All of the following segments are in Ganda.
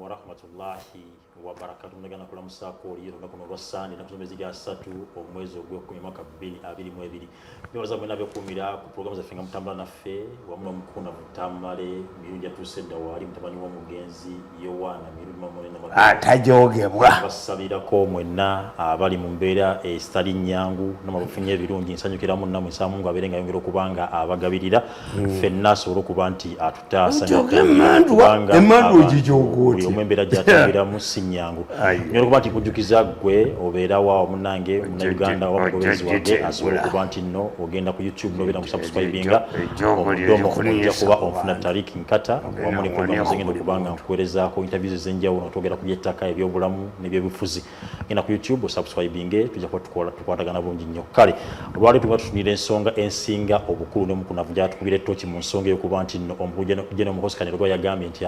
wa rahmatullahi wa barakatuh. Mnagana kula musako liro nakuno lwasande nakusomezi ga 3 omwezi ogw'ekumi mwaka 2022. Byoza mwena byokumira ku programu za Fenga Mutambala na fe wa muno mukuna Tamale Mirundi atusenda wali mutabani wa mugenzi Yowana Mirundi mamone na atajogebwa basabira ko mwena abali mu mbeera estali nyangu n'amabufunye birungi nsanyukiramu namwe samungu aberenga yongera kubanga abagabirira fenna soro kubanti atutasa kubanga emandu ojijogoti omwembera jatambira musinyangu nyoro kubanti kujukiza gwe obera wa munange mu Uganda wa mugozi wage asoro kubanti no ogenda ku YouTube no bera mu subscribinga omudomo kujja kuba onfuna tariki nkata wa muri programu zengendo kubanga nkuwereza ko interviews zenjawo notogera ku yettaka ebyobulamu nebyebifuzi ngenda ku YouTube subscribinge tujja kuba tukwatagana bulungi nnyo kale olwali tubatunira ensonga ensinga obukulu ne mukunavuja tukubire tochi mu nsonga yokuba nti omugeno muhosikane rwa yagambye nti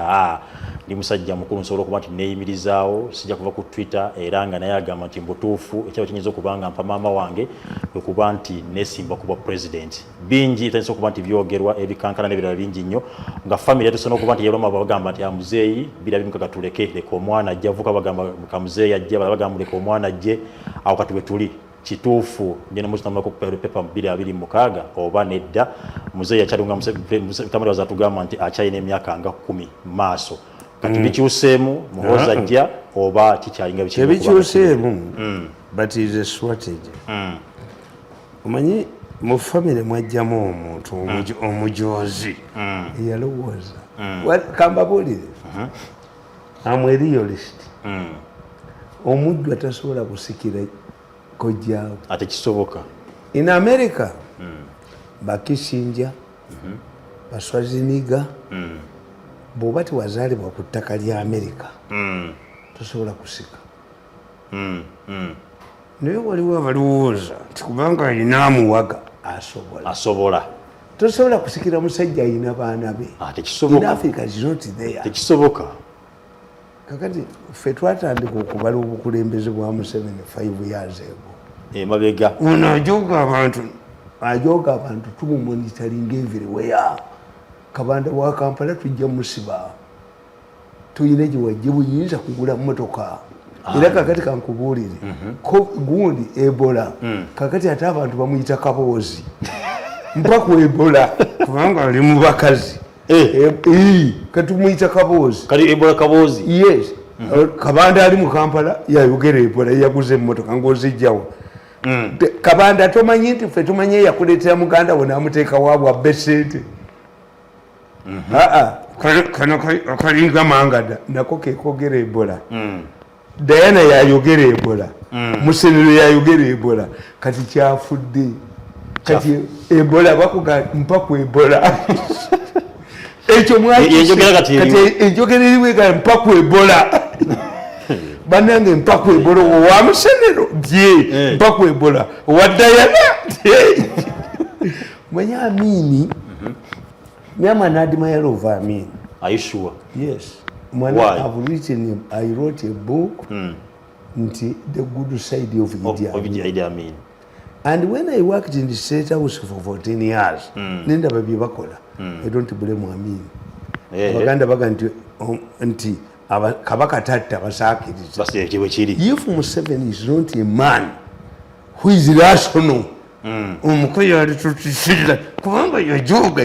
ndi musajja mukulu nsobola okuba nti neeyimirizaawo sijja kuva ku Twitter era nga naye agamba nti mbutuufu ekyaba kinyinza okubanga mpa maama wange okuba nti nesimba kuba president bingi tanisa okuba nti byogerwa ebikankana n'ebirala bingi nnyo nga family yatusona okuba nti yaloma bagamba nti muzeeyi birabi mukakatuleke leka omwana ajja avuka bagamba mukamuzeeyi ajja bagamba leka omwana ajje awo kati wetuli kituufu ngene muzi namako pepa 226 oba nedda muzeeyi yakyalunga Tamale wazatugamba nti akyayina emyaka nga 10 maaso kati bikyuseemu muhoza ajja oba kikyalinga bikyuseemu but is a strategy omanyi mu family mwajjamu omuntu omujozi yalowooza kambabulire amwe realist omuddu atasobola kusikira kojjaawo ate kisoboka in America bakisinja baswaziniga bw'oba tiwazaalibwa ku ttaka lya America tosobola kusika naye waliwo abalowooza nti kubanga alina amuwaga asobola tosobola kusikira musajja alina baana be in Africa is not there tekisoboka kakati ffe twatandika okubala obukulembeze bwa Museveni 5 years ago mabega ono ajoga abantu tumumonitoringa everywhere kabanda wa Kampala tujja musiba tuyina gye wajje buyinza kugula mmotoka era kakati kankubuulire ko gundi Ebola kakati ate abantu bamuyita kaboozi mpaku Ebola kubanga ali mu bakazi katumuyita kaboozi kali Ebola kaboozi yes kabanda ali mu Kampala yayogera Ebola yaguze emmotoka ng'ozijjawo kabanda tomanyi nti ffe tumanye yakuleetera muganda we n'amuteeka waabwe abbe ssente kano akalinga mangada nako kekogera Ebola Diana yayogera Ebola Musenero yayogera Ebola kati kyafudde kati Ebola bakuga mpaku Ebola ekyo mwayogera kati enjogera eriwe ga mpaku Ebola banange mpaku Ebola wa Musenero je mpaku Ebola wa Diana mwenye amini Mama Nadima over me. Are you sure? Yes. Why? I wrote a book, The Good Side of Idi Amin. And when I worked in the State House for 14 years, Nenda Baby Bakola, I don't blame Amin. Abaganda baga nti kabaka tatta basakiriza. If Museveni is not a man who is rational, omukoyo alitutishirira kubanga yajoga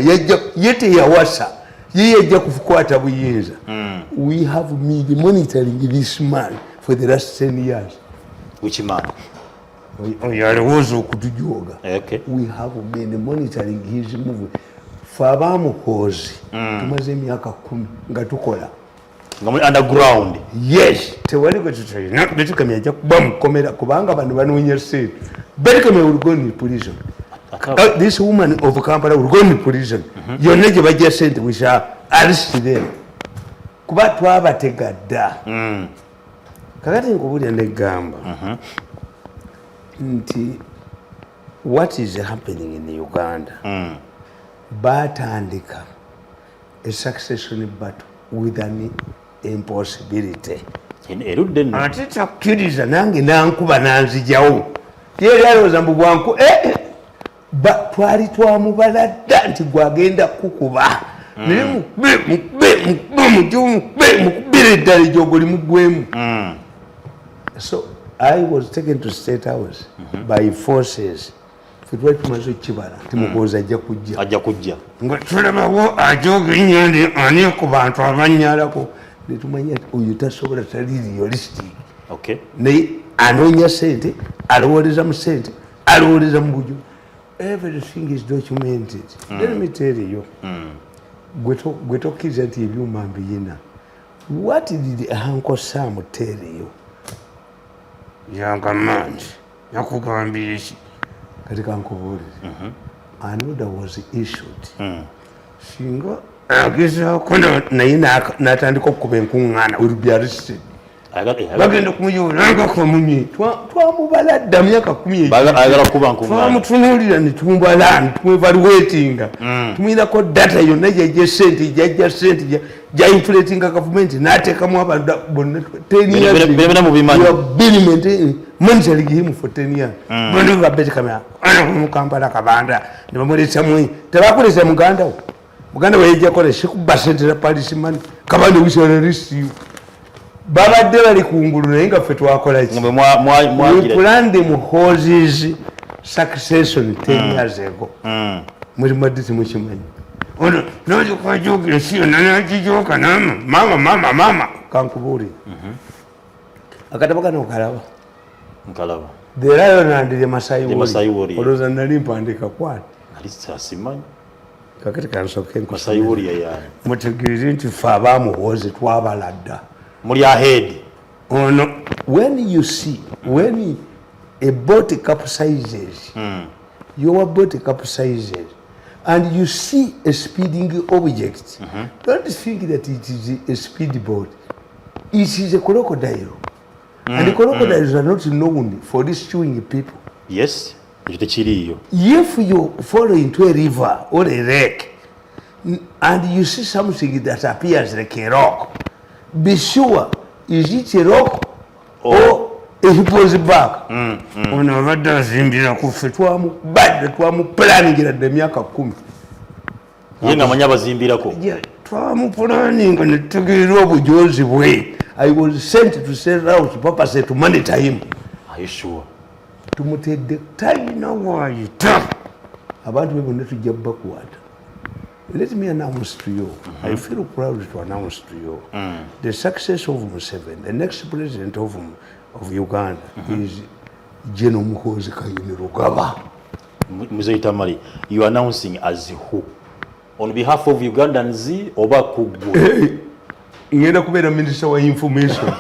yete yawasa yajja kufukwata buyinza we have been monitoring this man for the last 10 years. Which man? Yalowooza okutujoga. Okay. We have been monitoring his move for abamukozi tumaze emyaka 10 nga tukola underground. Yes, tewali ko tutayina betukamya ajja kuba mukomera kubanga bano banoonya ssente betukamya will go in prison. This woman of Kampala will go in prison. Yonna gye bajja ssente we shall arrest them kuba twabatega dda kakati nkubulya negamba nti what is happening in Uganda batandika a succession battle with an impossibility. Ate takkiriza nange nankuba nanzijawo yeri alowooza mbu bwanku twali twamubala dda nti gwagenda kukuba naye mukubire eddala ejoogo limuggwemu. So I was taken to State House by forces. Fitwa tumaze kibala timukoza ajja kujja ngo tulabawo ajoga ennyanja ani ku bantu abanyalako netumanya oyo tasobola tali realistic. Okay. Ne anoonya sente alowoleza mu sente alowoleza mu buju. Everything is documented. Let me tell you. Gwe tokkiriza nti ebyuma mbiyina. What did Uncle Sam tell you? Yanga manji yakugambira iki katika nkubuulire. An order was issued. Singa agezaako naye n'atandika okukuba enkuŋŋaana will be arrested. Bagenda kumuyolanga kamunye twamubala dda myaka 10 twamutunuulira ne tumubala ne tumuevaluatinga tumuyinako data yonna jajja sente ja inflatinga gavumenti n'ateekamu abantu bonna 10 years monitoring him for 10 years. Bonna babete kamera mu Kampala kabanda ne bamulesa mu tebakulesa muganda wo muganda we yajja kola shikuba sente za policeman kabanda wishererisi babadde bali kungulu naye nga ffe twakola ki we planned them horses succession 10 years ago. Muri madisi mukimanyi ono noje kwajogira siyo nanajijoka nama mama kankubuulira. Akatabo kano nkalaba the lion and the Masai warrior olowooza nali mpandiika kwani alisaasimanyi kakati kansoke Masai warrior yani mutegeeze nti ffe abaamuhoze twabala dda muli ahead. Ono when you see when a boat capsizes your boat capsizes and you see a speeding object, don't think that it is a speedboat. It is a crocodile. And the crocodiles are not known for rescuing people. Yes, ekyo. If you fall into a river or a lake and you see something that appears like a rock, be sure, is it a rock or a hippo's back? Ono abadde azimbira ku ffe twamupulaningira dde emyaka 10. Ye nga manyi abazimbirako. Twamupulaninga ne tutegeera obujozi bwe. I was sent to State House purpose to monitor him. Are you sure? Tumutedde talina waayita abantu be bonna tujja bakwata. Let me announce to you, I feel proud to announce to you, the success of Museveni, the next president of Uganda is General Muhoozi Kayini Rugaba. Mzee Tamale, you are announcing as who? On behalf of Ugandans oba kugwe? Ngenda kubeera minister wa information.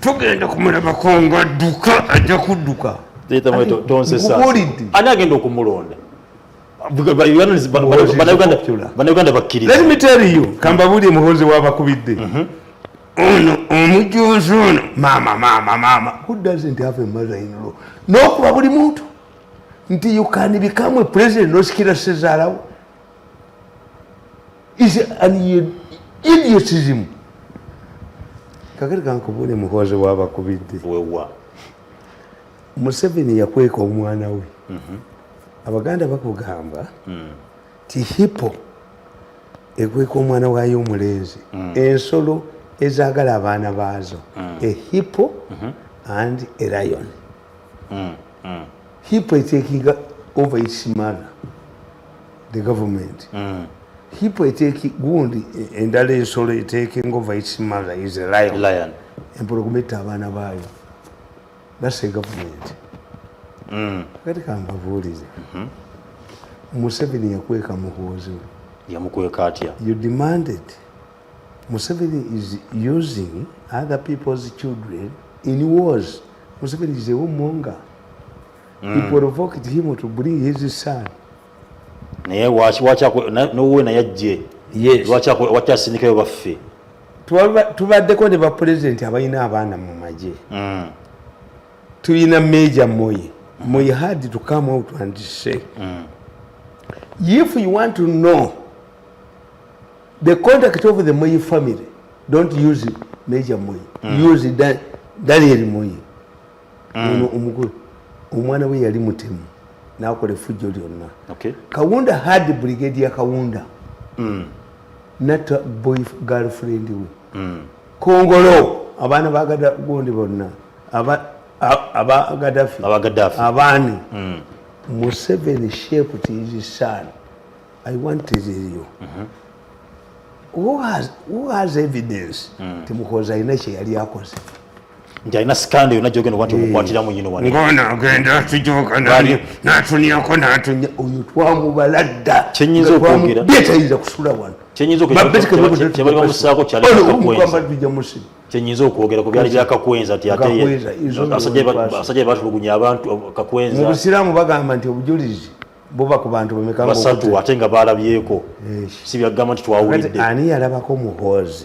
Tugenda kumulabako nga adduka ajja kudduka. Tonse sasa. Ani agenda okumulonda? Bannayuganda bakkiriza. Let me tell you, kambabuulire muhoozi w'abakubidde. Ono omujoozi ono mama who doesn't have a mother-in-law? N'okuba buli muntu nti you can become a president n'osikira ssezaalawo. Is an idiotism. Kakati kankubuulire muhoozi w'abakubidde. Wewa. Museveni yakweka omwana we. Abaganda bakugamba ti hippo ekweka omwana waayo omulenzi ensolo ezaagala abaana baazo a hippo and a lion. Hippo etekinga over its mother, the government. Hippo eteki gundi endala ensolo etekinga over its mother is a lion. Empologoma etta abaana baayo. That's a government. Kati kambabuulire. Museveni yakweka muhoozi we. Yamukweka atya? You demanded. Museveni is using other people's children in wars. Museveni is a warmonger. He provoked him to bring his son. Naye n'owe naye ajje. Yes. Lwaki asindikayo baffe? Tubaddeko ne bapulezidenti abalina abaana mu magye. Tulina Major Moyi. Moyi had to come out and say, if you want to know the contact of the Moyi family, don't use Major Moyi. Use Daniel Moyi. Omwana we yali mutemu. N'akola effujjo lyonna. Kawunda had Brigadier Kawunda. Not a girlfriend we. Kongolo abaana bagada gundi bonna aba Gaddafi abani Museveni shaped his son. I want to tell you who has evidence Timukoza inache yali yakoze njaina skando yonajogenda kwati okukwatira mu yino wani ngona agenda tujoka natunyako natunya oyo twamubaladda kyenyinza okwogera betayiza kusula wano kyenyinza okwogera kyebali bamusaako kyali kakwenza kyenyinza okwogera ku byali byakakwenza ati ate asajja batulugunya abantu kakwenza mu Busiraamu bagamba nti obujulizi buba ku bantu bamekanga basatu ate nga balabyeko si byagamba nti twawulidde ani yalabako muhoozi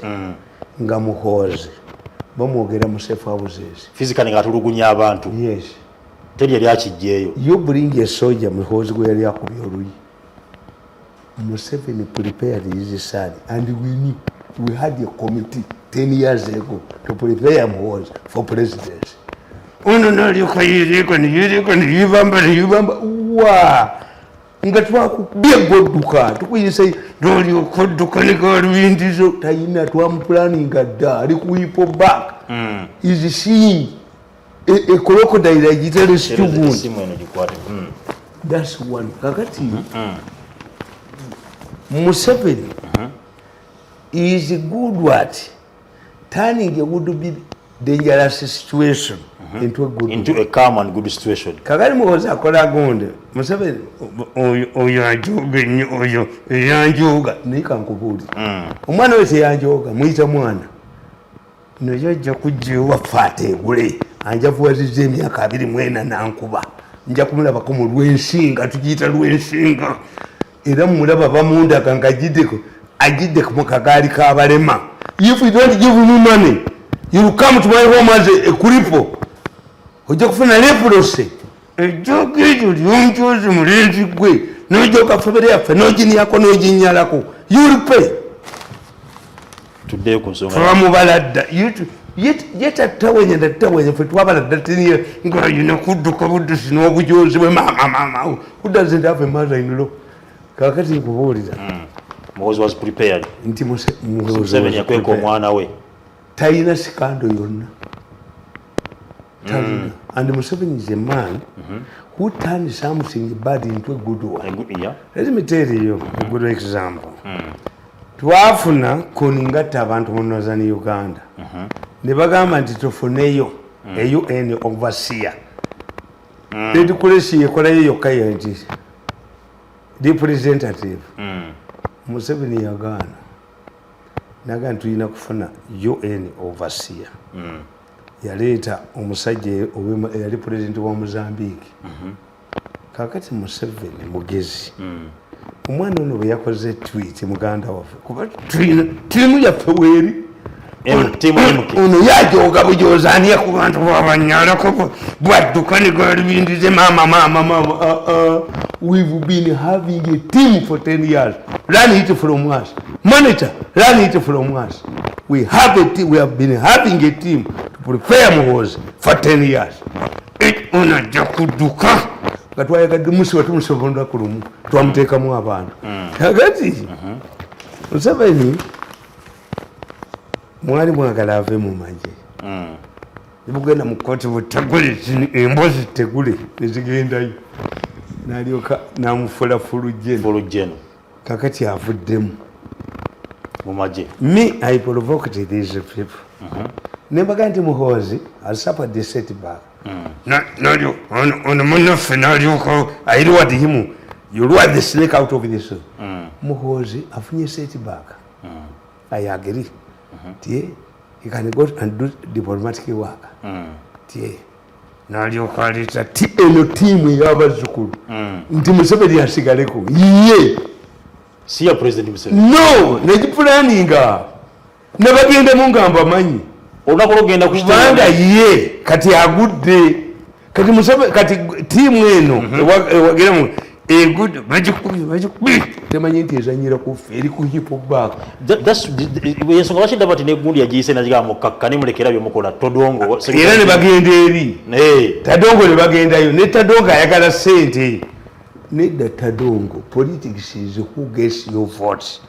nga muhoozi bamwogera mu safe houses physically nga atulugunya abantu yes teri yali akijjeeyo you bring a soldier muhoozi gwe yali akubye oluyi Museveni prepared his son and we had a committee 10 years ago to prepare Muhoozi for presidency ono nalyoka yiriko niyibamba wa nga twakubye godduka tukuyisa nolyokodduka negalubindizo tayina twamupulaninga dda ali kuipo back is seeing a crocodile agitale situgundi that's one kakati Museveni is good at turning a would be dangerous situation into a calm and good situation. Kagari Muhoozi akola gonde Museveni oyo ajoga nnyo oyo yanjoga nikankubuli omwana wese yanjoga muyita mwana noyojja kujja ewaffe ateegule anjavuwazizza emyaka 24 nankuba nja kumulabako mu lwensinga tugiyita lwensinga era mulaba bamundaga nga agidde mu kagaali k'abalema. If you don't give me money you will come to my home as a cripple ojja kufuna leprosy ejjoga eryo lyonjozi mulenzi gwe nojoka febere yaffe noginiako noginyalako you will pay tuddeyo ku nsonga twamubaladda yetattawenya ndattawenya fe twabaladda teniye nga yina kudduka buddusi n'obujozi bwe mama who doesn't have a mother in law kakati nkubuulira Muhoozi was prepared nti Museveni yakweka omwana we talina sikando yonna talina and Museveni is a man who turned something bad into a good one. Let me tell you a good example. Twafuna kuningatta abantu mu Northern Uganda ne bagamba nti tufuneyo UN overseer edukulesi ekolayo yokka nti representative Museveni yagaana naga tulina kufuna UN overseer yaleeta omusajja yali president wa Mozambique kakati Museveni mugezi omwana ono bwe yakoze tweet muganda waffe kuba tiimu yaffe weeri ono yajoga bujozaaniya ku bantu babanyalako bwadduka ne galibindize mama we've been having a team for 10 years learn it from us monitor learn it from us we have a team we have been having a team to prepare Muhoozi for 10 years ono ajja kudduka nga twayagadde musiba tumusobonda ku lumu twamuteekamu abantu kakati Museveni mwali mwagala ave mu magye nebugenda mu kooti butegule embozi tegule nezigendayo nalyoka namufula fulujeno kakati avuddemu mu magye me I provoked these people nembaga nti Muhoozi asuffered the setback nalyo ono munaffe nalyoka I reward him you reward the snake out of the sea Muhoozi afunye setback I agree tie he can go and do diplomatic work tie nalyoka aleta eno tiimu ey'abazzukulu nti Museveni asigaleko ye si ya president Museveni no negipulaninga nebagendemu nga mbamanyi olunaku lwogenda kubanga ye kati agudde kati Museveni kati tiimu eno ewageramu egudde bagikubi temanyi nti ezanyira kuffe eri ku hip back ensonga lwaki ndaba ti negundi yagiyise nagigamba mukakka nemulekera byemukola todongo era ne bagenda eri tadongo ne bagendayo ne tadongo ayagala ssente nedda tadongo politics is who gets your votes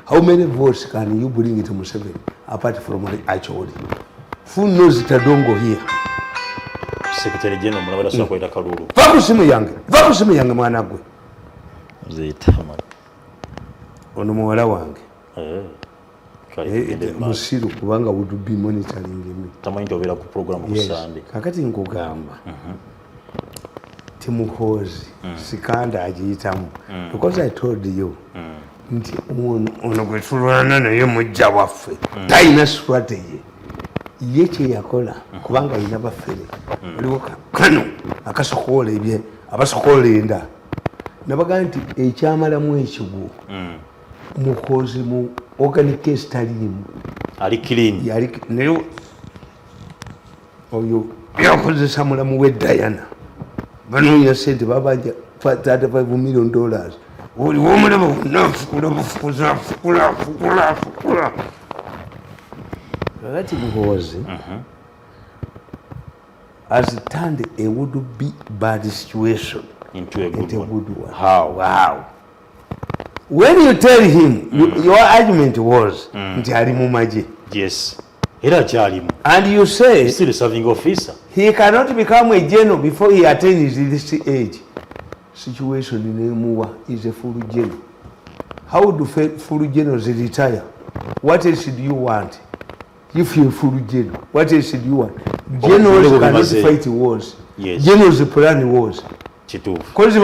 how many votes can you bring to Museveni apart from Acholi. Who knows Tadongo here? Secretary General Munabada Sakweta Kalulu. Vakusimu yange mwana gwe. Tamale. Ono muwala wange. Kali musiru kubanga would be monitoring me. Tamanyi tobera ku program ku Sunday. Kakati nkugamba. Timuhozi sikanda ajiyitamu. Because I told you. Nti ono gwe tulwana naye mujja waffe. Talina strategy. Ye kye yakola kubanga alina baffere. Waliwo kano akasokola ebye abasokola enda. Nabaga nti ekyamalamu ekigu. Muhozi mu organic case talimu. Ali clean. Yali naye oyo yakozesa mulamu we Diana. Banoonya sente babanja $35 million. Oli womulaba nafukula. Kakati Muhozi has turned a would be bad situation into a good one. How? When you tell him, your argument was, yes. And you say, still a serving officer. He cannot become a general before he attains this age. Situation in Embuga is a full general. How do full generals retire? What else do you want? If you're full general, what else do you want? Generals cannot fight wars. Yes. Generals plan wars. Because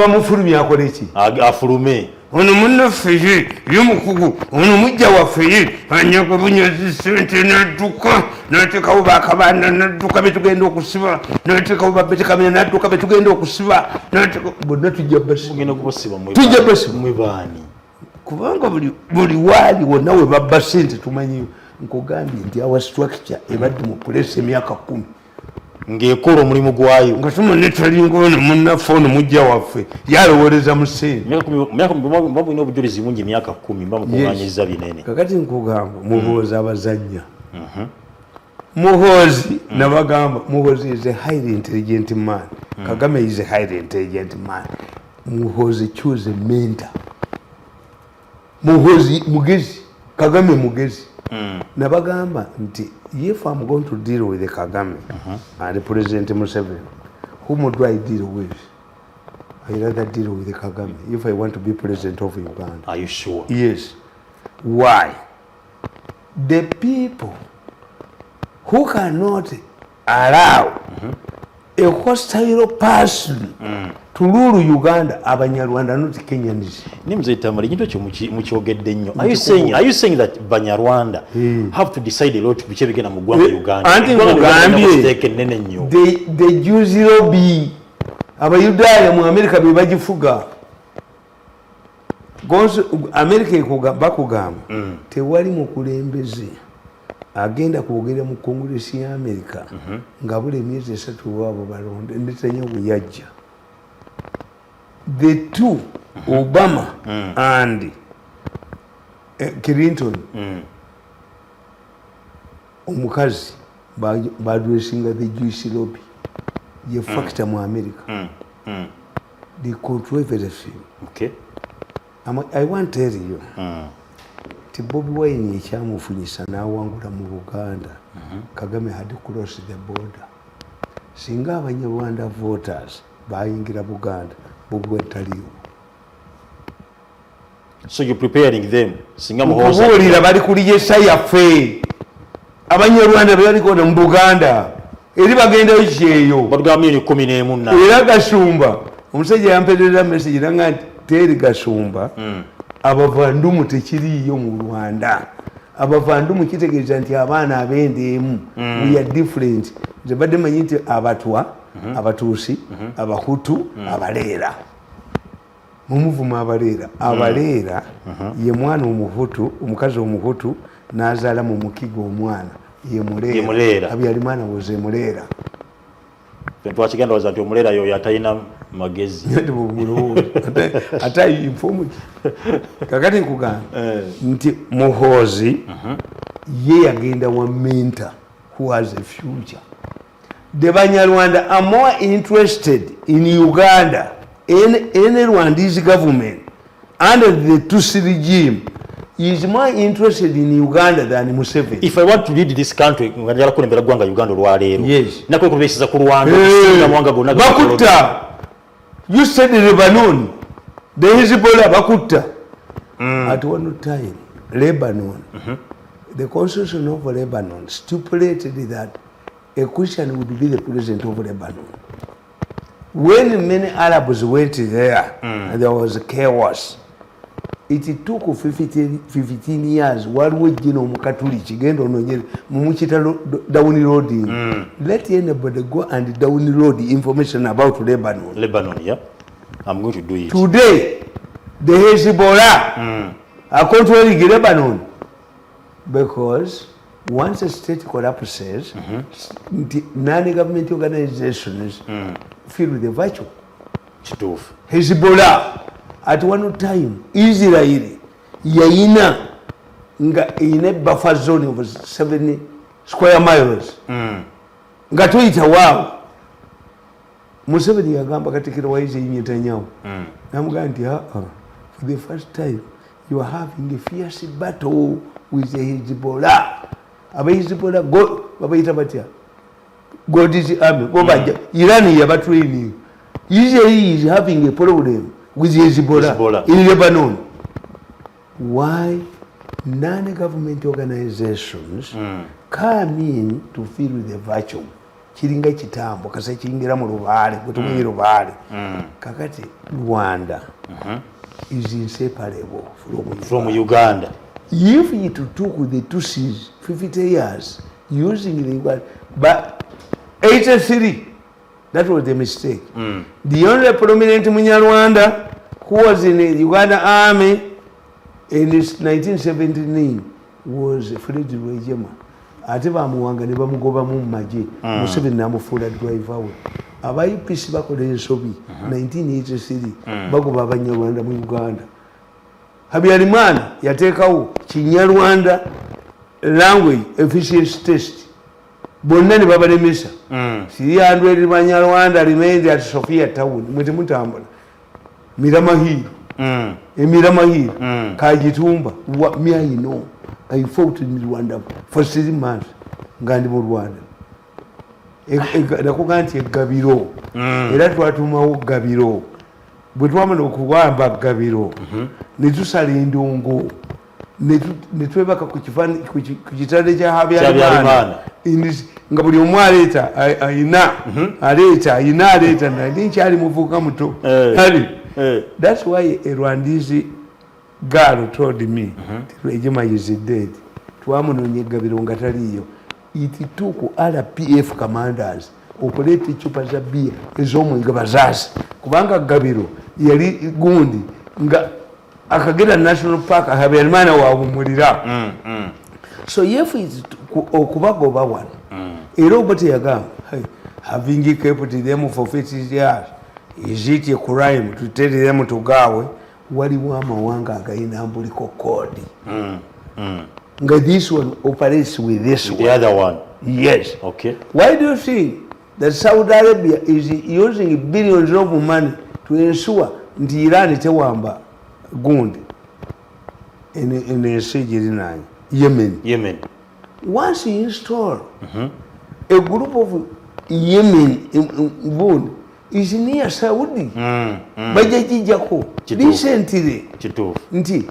ono munnaffe y'omukugu ono mujja waffe anyagwa bunyazi sente n'adduka n'ateekawo bakabanda n'adduka betugenda okusiba n'ateekawo babetekamenya n'adduka betugenda okusiba bonna tujja basiba kubanga buli waali wonna we babba sente tumanyiyo nkugambye nti awa structure ebadde mu pulesi emyaka 10 ng'ekola omulimu gwayo nga tumanyi talinga ono munnaffe ono mujja waffe yalowooleza mu ssente mbabulina obujulizi bungi emyaka 10 bamukuŋŋaanyiza binene kakati nkugamba Muhoozi abazannya Muhoozi nabagamba Muhoozi is a highly intelligent man. Kagame is a highly intelligent man. Muhoozi choose a mentor. Muhoozi mugezi, Kagame mugezi. Nabagamba nti if I'm going to deal with the Kagame and President Museveni, whom do I deal with? I rather deal with the Kagame if I want to be president of Uganda. Are you sure? Yes. Why? The people who cannot allow a hostile person to rule Uganda, Abanyarwanda, not Kenyans. Are you saying that Banyarwanda have to decide a lot which begin Uganda? The Jews lobby Abayudaaya mu America be bagifuga. America bakugamba tewali mukulembeze agenda kwogera mu Congress ya America nga bule emyezi 3 wabo balonde Netanyahu yajja. The two Obama and Clinton omukazi badressinga the Jewish lobby ye factor mu America. They control everything. Okay. I want to tell you ti Bobi Wine ekyamufunyisa n'awangula mu Uganda. Kagame had crossed the border. Singa Abanyarwanda voters bayingira Buganda, Bobi Wine taliwo. So you're preparing them. Singa Muhoozi kubuulira bali kulijesa yaffe. Abanyarwanda baliko mu Buganda. Eri bagendayo kyeyo. Bagambye 11 era Gasumba. Omusajja yampeerera message nanga teri Gasumba. Abavandumu tekiriyo mu Rwanda. Abavandumu kitegeeza nti abaana abendeemu. We are different. Nze badde manyi nti abatwa, abatuusi, abahutu, abaleera. Mumuvuma abaleera. Abaleera ye mwana omuhutu, omukazi omuhutu n'azaala mu mukigo omwana. Ye Muleera. Habyarimana was Muleera. Twakigenda waza nti Muleera yo yatalina magezi. Ata informu. Kakati nkugamba nti Muhoozi ye yagenda wa mentor who has a future. The Banyarwanda are more interested in Uganda, in any Rwandese government under the Tutsi regime. He is more interested in Uganda than Museveni. If I want to lead this country, ngajala kulembera gwanga Uganda olwaleero. Yes. Nakwe kubesiza ku Rwanda, mwanga gonna. Bakutta. You said Lebanon. The Hezbollah bakutta. At one time, Lebanon, the constitution of Lebanon stipulated that a Christian would be the president of Lebanon. When many Arabs went there, and there was chaos, it took 15 years. What would you know, Mukatuliki, Gendo, Mumuchita downloading. Let anybody go and download the information about Lebanon. Lebanon, yeah. I'm going to do it. Today, the Hezbollah are controlling Lebanon. Because once a state collapses, non-government organizations feel with the virtue. Hezbollah, at one time, Israel, yaina in a buffer zone of 7 square miles. Nga tuita wow. Museveni yagamba katikira waize Netanyahu. Namugamba nti for the first time you are having a fierce battle with the Hezbollah. Aba Hezbollah go babayita batya. God is army. Go baja. Iran yabatraining. Israel is having a problem with Hezbollah in Lebanon. Why non-government organizations come in to fill with the virtue? Kiringa kitambo kasa kiringira mu Lubale kutumye Lubale kakati Rwanda is inseparable from Uganda. If it took the Tutsis 50 years using the Uganda, but 83, that was the mistake. The only prominent Munyarwanda who was in the Uganda army in 1979 was Fred Rwejema. Ate bamuwanga ne bamugoba mu maje Museveni namufuula driver we abayipisi bakola ensobi 1983 bagoba abanyarwanda mu Uganda. Habyarimana yateekawo Kinyarwanda language efficiency test bonna ne babalemesa 300 Banyarwanda remained at Sofia town mwete mutambula Miramahiro Emiramahiro Kajitumba me I know I fought in Rwanda for 6 months. Ngandi mu Rwanda. Nakuga nti Gabiro. Era twatumawo Gabiro. Bwe twamala okuwamba Gabiro. Ne tusala endongo. Ne twebaka ku kitale kya Habyarimana. Nga buli omu aleeta aleeta nali nkyali muvuka muto. That's why a Rwandese girl told me Rwejema is dead. Twamunonye Gabiro nga taliyo. It took RPF commanders operate chupa za bia ez'omwenge bazaasi kubanga Gabiro yali gundi nga akagera national park Habyarimana waabumulira. So if it's okubagoba wano era obote yagamba having kept them for 50 years, is it a crime to tell them to go? Waliwo amawanga agayina ambuliko kodi. This one operates with this one. The other one. Yes. Okay. Why do you think that Saudi Arabia is using billions of money to ensure that Iran tewamba gundi in the Syria, Yemen? Once you install a group of Yemen gundi is near Saudi. Bajajijako recently nti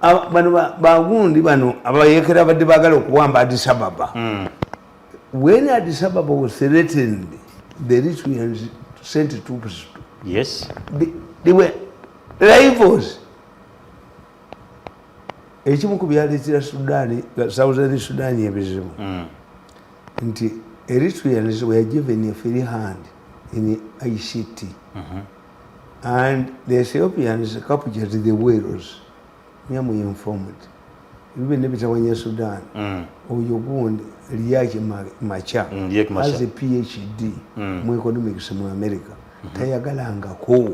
bano bagundi bano abayekera badde bagala okuwamba Addis Ababa. When Addis Ababa was threatened, the Eritreans sent troops. Yes. They were rivals. Ekimu ku byaleetera Sudan, Southern Sudan ebizibu nti Eritreans were given a free hand in ICT. And the Ethiopians captured the whales. Nyamu informed. Even if it's a Sudan, or Ugundi, Riaki Macha, has a PhD in economics in America. Tayagalanga ko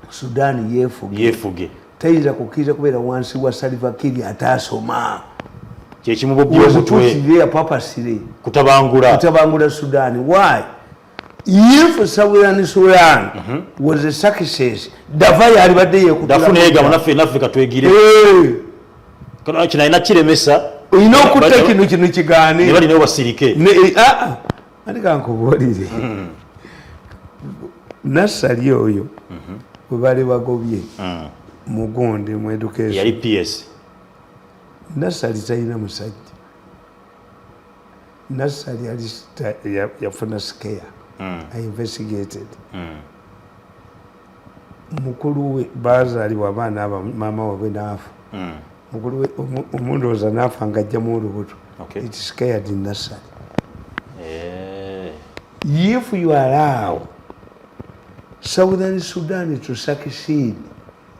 Sudan yefuge. Taiza kukiza kubera wansi wa Salva Kiir atasoma. Chechimubo byo mutwe. Kutabangura Kutabangura Sudan. Why? if Southern Sudan was a success, Dafa yalibadde yekutula. Dafu nega naffe katwegire. Kana kinaina kiremesa. Oyina okutta kino kigaane. Ne bali ne basirike. Andika nkubuulire. Nassali oyo bwe bali bagobye mugundi mu education. Yali PS. Nassali talina musajja. Nassali yafuna scare. I investigated. Mukulu we baazaalibwa abaana aba maama waabwe n'afa. Mukulu we omundowooza n'afa ng'ajjamu olubuto. It scared Nassali. If you allow Southern Sudan to succeed,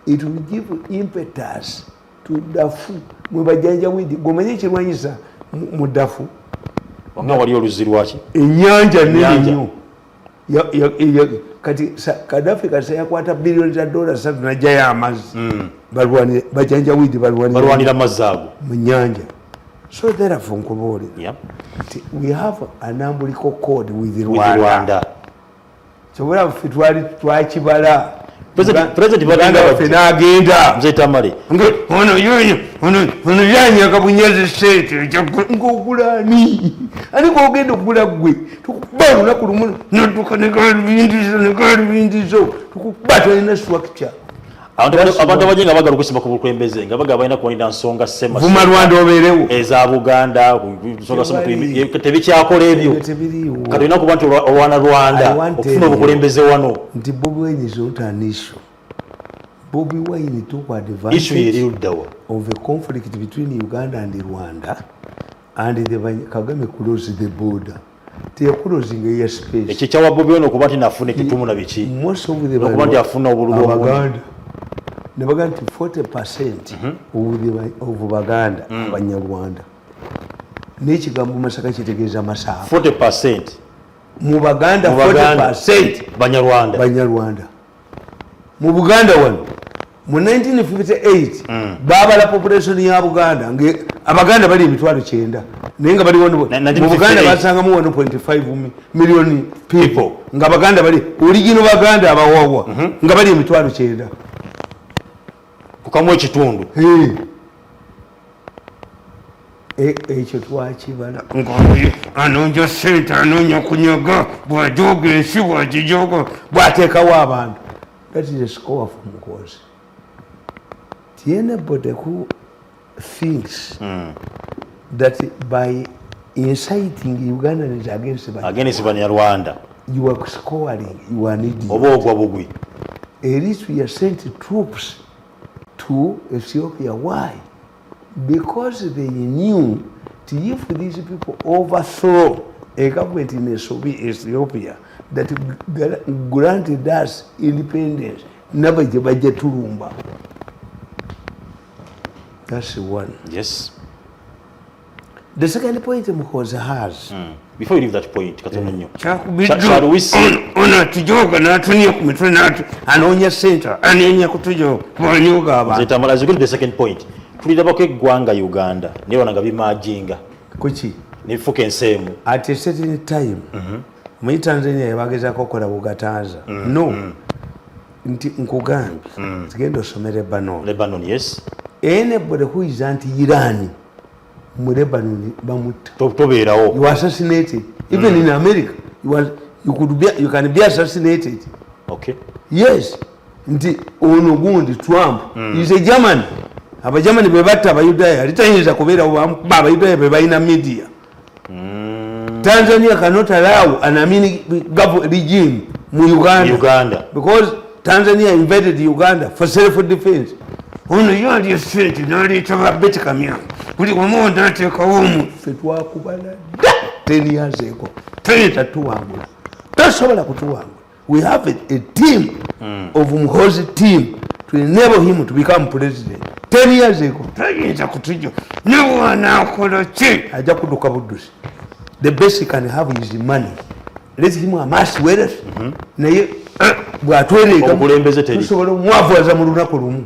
it will give impetus to Dafu. Mwe bajanjawidi gomanye kirwanyisa mu Dafu. Nga wali oluzi lwaki? Ennyanja nene nnyo. Kati Gaddafi kati yakwata billions of dollars n'ajjayo amazzi. Bajanjawidi balwanira amazzi ago mu nnyanja. So therefore nkubuulira we have an umbilical cord with Rwanda. Kyobula ffe twakibala President ffe n'agenda Mzee Tamale ono yanyaga Bunyezi state ng'ogulani ani gwogenda okugula gwe tukuba olunaku lumu nodduka negalubindizo tukuba tolina structure. Abantu abaje nga bagala okusimba ku bukulembeze nga baga balina kuwulira nsonga ssema vuma Rwanda obeerewo eza Buganda nsonga ssema tebikyakola ebyo kati olina kuba nti olwana Rwanda okufuna obukulembeze wano nti Bobi Wine is not an issue. Bobi Wine took advantage of a conflict between Uganda and Rwanda and the Kagame closed the border. Closing a space. Ekyo kyawa Bobi Wine okuba nti nafuna ekitumu na biki okuba nti afuna obululu obulungi. Nebaga nti 40% of Baganda Abanyarwanda. N'ekigambo Masaka kitegeeza Masaka. 40% mu Baganda 40% Banyarwanda. Mu Buganda wano mu 1958 baabala population ya Buganda Abaganda bali emitwalo 9 naye nga baliwo mu Buganda basangamu 1.5 million people nga Baganda bali original Baganda abawawa nga bali emitwalo 9 kukamu ekitundu ekyo twakibala anonja sente anonya kunyaga bwajoga ensi bwagijoga bwateekawo abantu. That is a score from Mukozi. Anybody who thinks that by inciting Ugandans against Banyarwanda you are scoring, you are needing. At least we have sent troops to Ethiopia. Why? Because they knew that if these people overthrow a government in Ethiopia that granted us independence, never budget to. That's one. Yes. The second point Muhoza has. Before you leave that point, shall we see? Ona tujoga na tunia kumitwe na anonya center anonya kutujo kunyuga aba. Zetamala zikuli the second point. Tulidaba ko eggwanga Uganda ne wananga bimajinga. Kuki? Ne fuke nsemu. At a certain time. Mu Tanzania yabageza kokola bugatanza. No. Nti nkugambi. Tugenda osomera Lebanon, yes. Anybody who is anti-Iran mu Lebanon bamutta. Tobeerawo. You are assassinated. Even in America, you can be assassinated. Okay. Yes. Nti ono gundi Trump is a German. Abajamani be batta abayudaaya litayinza kubeera abayudaaya be balina media. Tanzania cannot allow an Amini regime mu Uganda. Because Tanzania invaded Uganda for self-defense. Ono yali straight n'aleeta babeti kamya buli wamu n'ateekawo omu ffe twakubala 10 years ago tayeta tuwangula tasobola kutuwangula. We have a team of Muhozi team to enable him to become president 10 years ago. Tayinza kutujo newana akola ki ajja kudduka buddusi. The best he can have is money. Let him amass wealth naye bw'atwereega tusobola omwavuwaza mu lunaku lumu.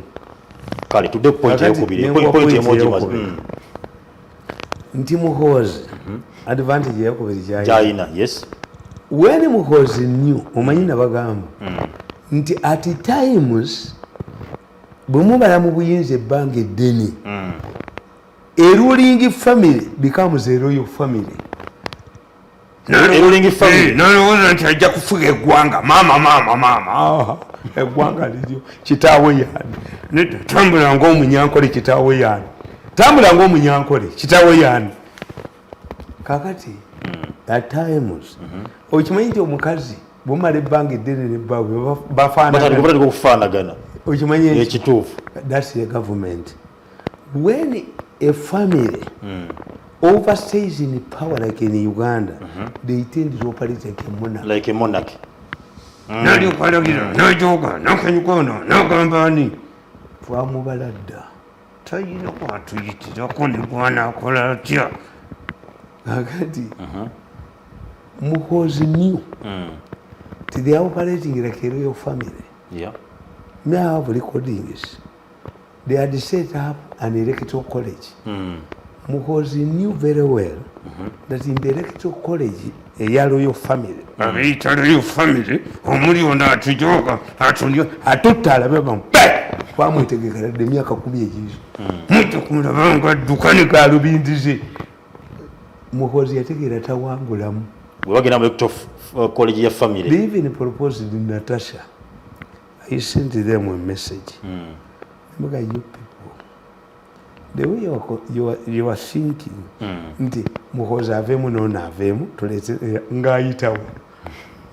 Kale tudde ku point eyokubiri. Point emoji nti Muhozi advantage eyokubiri China, yes. when Muhoozi knew omanyi nabagamba nti at times bwe mubala mu buyinza ebbanga eddene a ruling family becomes a royal family. Ruling family nalowooza nti ajja kufuga eggwanga maama eggwanga liryo kitaawe yaani tambula ng'omunyankole kitaawe yaani tambula ng'omunyankole kitaawe yaani kakati at times okimanyi nti omukazi bwomala ebbanga eddene nebbaawe bafaanagana okimanyi ekituufu that's the government when a family overstays in power like in Uganda they tend to operate like a monarchy nalyokwalagira najoga nakanyukono nagambani twamubala dda talina kwatuyitirako ne bwana akola atya kakati Muhoozi knew they are operating like a royal family. May I have recordings? They had set up an electoral college. Muhoozi knew very well that in the electoral college, a royal family. A royal family, omulionda atujoga, atutala beba bamutegekera de myaka 10 egizo. Mutu kumulabanga dukani ka lubindize. Muhoozi yategera tawangulamu. Wagenda mu electoral college ya family. They even proposed in Natasha. I sent them a message. Look at you people. The way you are thinking, nti Muhoozi avemu nona avemu tulete ngayitawo.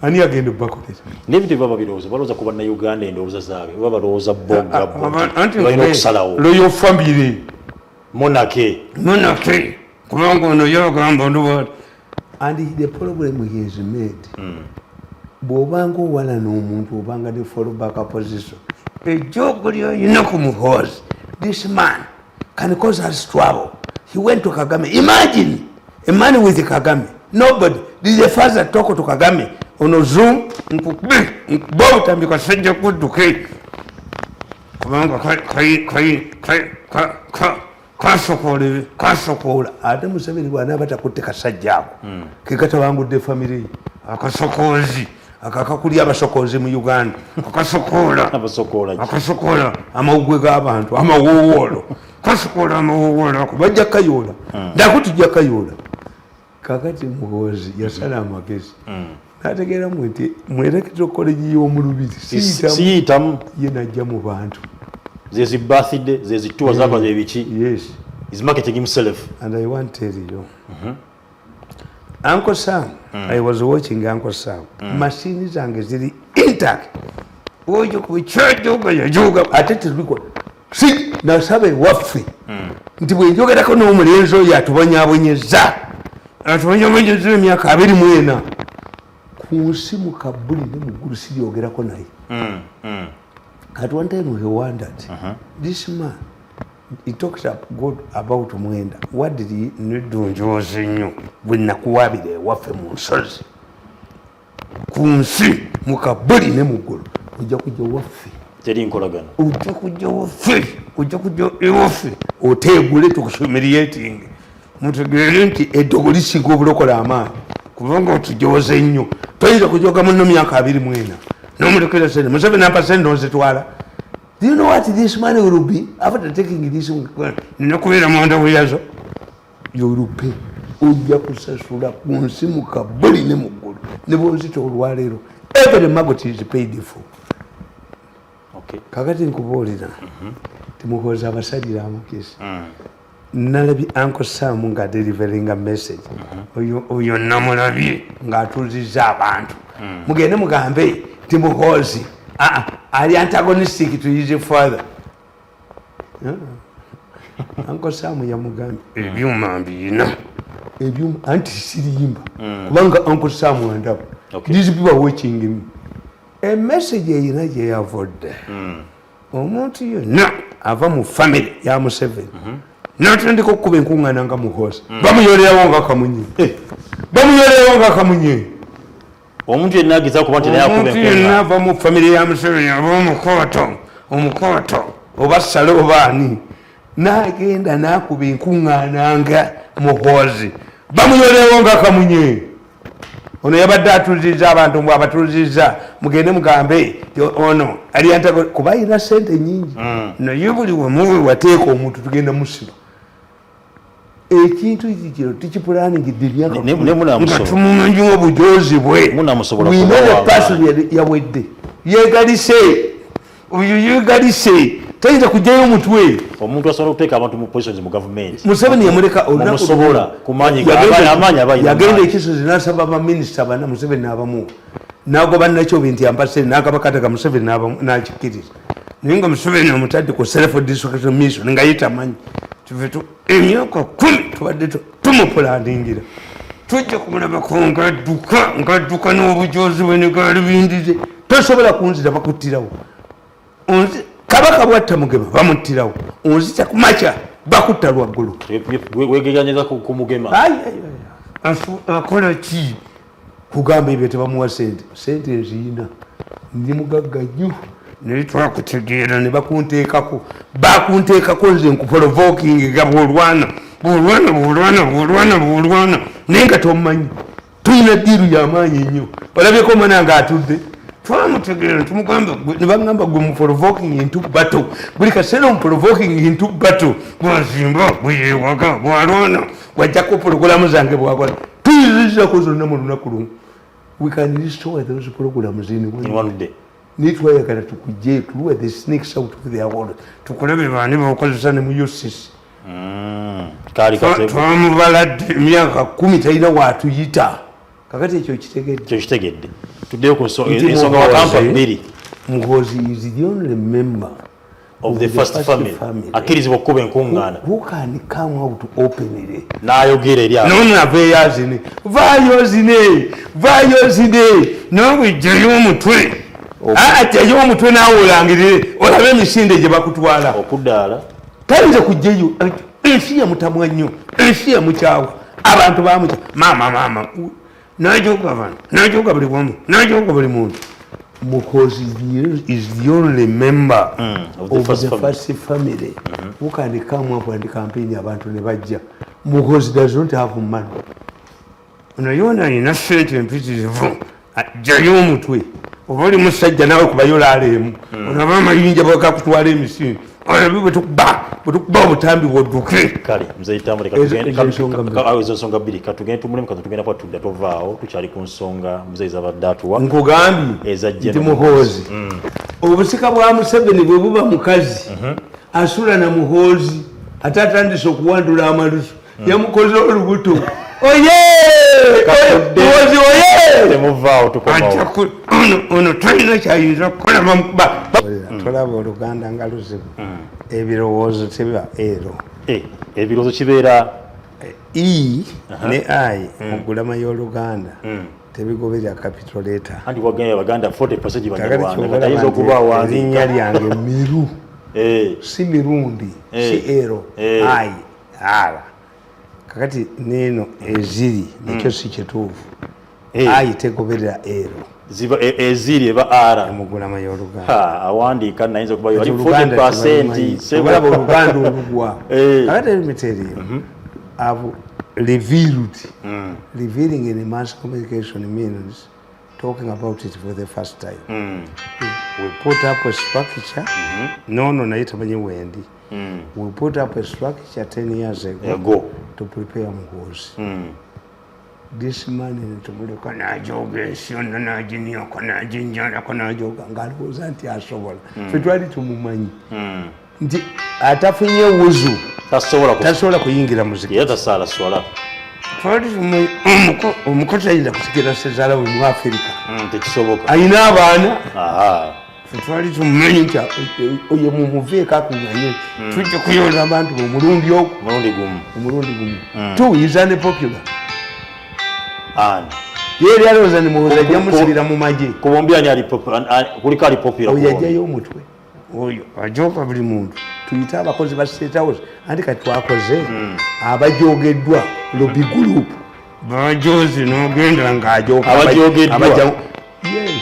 Ani agenda bakolera. Nebiti baba biroza baloza kuba na Uganda endowooza zaabwe baba balowooza boga balina okusalawo. Royal family. Monarchy. Kubanga ono yagamba nduwa. And the problem he has made. Bw'obanga owala n'omuntu obanga ne follow back opposition. Ejjoogo ly'olina ku Muhoozi. This man can cause us trouble. He went to Kagame. Imagine a man with Kagame. Nobody. This is the first that talk to Kagame. Ono Zoom, nkubotambika sajja kudduke. Kubanga kasokoola ate Museveni bw'anaaba takutte kasajja ako ke katabangudde famire akasokoozi akakakulya abasokoozi mu Uganda akasokoola amawugwe g'abantu amawowoolo kasokoola amawowoolo ako bajja kayoola ndako tujja kayoola kakati Muhoozi yasala amagezi n'ategeera nti mwerekezo koleji y'omulubiri siyitamu ye najja mu bantu. There's a birthday, there's a tour, yes. He's marketing himself. And I want to tell you, Uncle Sam, I was watching Uncle Sam. Machines zange ziri intact. Ojo kubichajoga yajoga atete biko. Si nasabe waffe. Nti bwe njogerako n'omulenzi oyo atubonyabonyeza. Atubonyabonyeza emyaka 24. Ku nsi mu Kabuli ne mu ggulu siryogerako naye. At one time he wondered, this man, he talks about Mwenda. What did he do? Njozinyo bwenakuwabire waffe mu nsozi ku nsi mu Kabuli ne mu ggulu ojja kujja waffe teri nkolagana ojja kujja ewaffe oteegule tukusumiriyeting mutegeere nti eddogo lisinga obulokola amaanyi kubanga otujooze nnyo toyinza kujoga munno myaka 24 n'omulekera sente Museveni nampa sente n'ozitwala. Do you know what this money will be after taking this one? Ninakubeera mwanda weyazo yorupe ojja kusasula ku nsi mu Kabuli ne mu ggulu ne bw'ozita olwaleero every maggot is paid for. Kakati nkubuulira Muhoozi abasalira amagezi. Nalabye Uncle Sam nga delivering a message. Oyo namulabye ng'atuuzizza abantu. Mugende mugambe ti Muhoozi ali antagonistic to his father. Uncle Sam yamugambye ebyuma mbina ebyuma anti siriyimba kubanga Uncle Sam wandaba. These people are watching him. A message yina gye yavodde omuntu yonna ava mu family ya Museveni n'atandika okukuba enkuŋŋaana nga Muhoozi bamuyolerawo nga kamunye. Omuntu yenna agezaako kuba nti naye akuba enkuŋŋaana. Omuntu yenna ava mu family ya Museveni aba omukooto oba ssale oba ani n'agenda n'akuba enkuŋŋaana nga Muhoozi bamuyolerawo nga kamunye. ono yabadde atuliriza abantu mbw abatuliriza mugende mugambe ono aliyanta kuba ayina sente nyingi naye buli wemuwe wateeka omuntu tugenda musiba ekintu kino tikipulaaningidde nga tumumanyi obujozi bwe wina pasoni yawedde yegalise oyo yegalise tayinza kujjayo omutwe omuntu asobola okuteeka abantu mu positions mu gavumenti Museveni yamuleka olunakusobola kumanya amaanyi yagenda ekisozi n'asaba baminisita bana Museveni n'abamu n'agoba nakyobe nti ambasade n'agabakataka Museveni n'akikkiriza naye nga Museveni omutadde ku self district mission nga yitamanyi tuvetu emyaka 10 tubadde tumupulaningira tujja kumulabako ngadduka n'obujozi bwe negaali bindize tosobola kunzira bakuttirawo kabaka bwatta Mugema bamuttirawo onzita kumakya bakutta lwaggulu wegeganyiza ku Mugema akola ki kugamba ebyo tebamuwa sente nziyina ndi mugagga nnyo naye twakutegeera ne bakunteekako nze nkuprovoking ga bwolwana naye nga tomumanyi tulina ddiiru y'amaanyi nnyo olabyeko omwana nga atudde twamutegeera nebagamba gwe muprovoking into battle buli kaseera omuprovoking into battle bwazimba bweyewaga bwalwana wajjako pologulamu zange bwakola tuyiririzako zonna mu lunaku lumu we can restore those programs in one day nitwayagala tukujje tuluwe the snakes out of their water tukulabe baani bakozesa ne mu UCC twamubaladde emyaka 10 talina waatuyita kakati ekyo kitegedde tuddeyo ku ensonga wa Kampala 2 Muhoozi is the only member of the first family akirizibwa okuba enkungaana who can come out openly n'ayogera eri nonaveyazine vayozine nawe jjayo omutwe jjayo omutwe nawe olangirire olabe emisinde gye bakutwala okuddaala tayinza kujjayo ensi yamutamwa nnyo ensi yamukyawa abantu bamukya maama najoga buli wamu najoga buli muntu because he is the only member of the first family who can come up and campaign abantu ne bajja because does not have money unayona ina sente mpitirivu ajjayo omutwe oba oli musajja nawe kubayola aleemu onaba amayinja bakakutwala emisinde olabe bwetukuba obutambi bwodduke kale muzeyitamu ezo nsonga bbiri katugende tumulemu katugenda kwa tudda tovaawo tukyali ku nsonga muzeyi zabadde atuwa nkugambye nti Muhoozi obusika bwa Museveni bwe buba mukazi asula na Muhoozi ate atandise okuwandula amalusu yamukoze olubuto Muhoozi temuvaawo tukomawo ono talina kyayinza kukola bamukuba tolaba Oluganda nga luzibu ebirowoozo tebiba ero ebirowoozo kibeera ne I mu ggulama y'Oluganda tebigoberera capital letter anti waganya Abaganda 40% gibanyarwanda katayinza okuba awanzi erinnya lyange Miru si Mirundi si ero I ala kakati neno eziri nekyo si kituufu I tegoberera ero ziba eziri eba ara mugulama y'Oluganda awandiika nayinza okuba yali 40% sebulaba Oluganda olugwa kakati ebimeteriyo abo revealed revealing in mass communication means talking about it for the first time we put up a structure no naye tamanyi wendi we put up a structure 10 years ago to prepare Muhoozi this man ntumuleka najoga ensi yonna naginyoka naginjalako najoga ng'alowooza nti asobola fe twali tumumanyi nti atafunye wuzu tasobola kuyingira muziki twali omukozi ayinza kusikira sezaala we mu Afirika ayina abaana fe twali tumumanyi nti oyo mumuveeko akunganye tujja kuyola abantu omulundi gumu two is unpopular yeri alowooza ni Muhoozi ajja musibira mu magye kuliko ali popular oyo ajjayo omutwe oyo ajoga buli muntu tuyite abakozi ba State House anti kati twakoze abajogeddwa lobby group bajozi n'ogenda ng'ajoga yes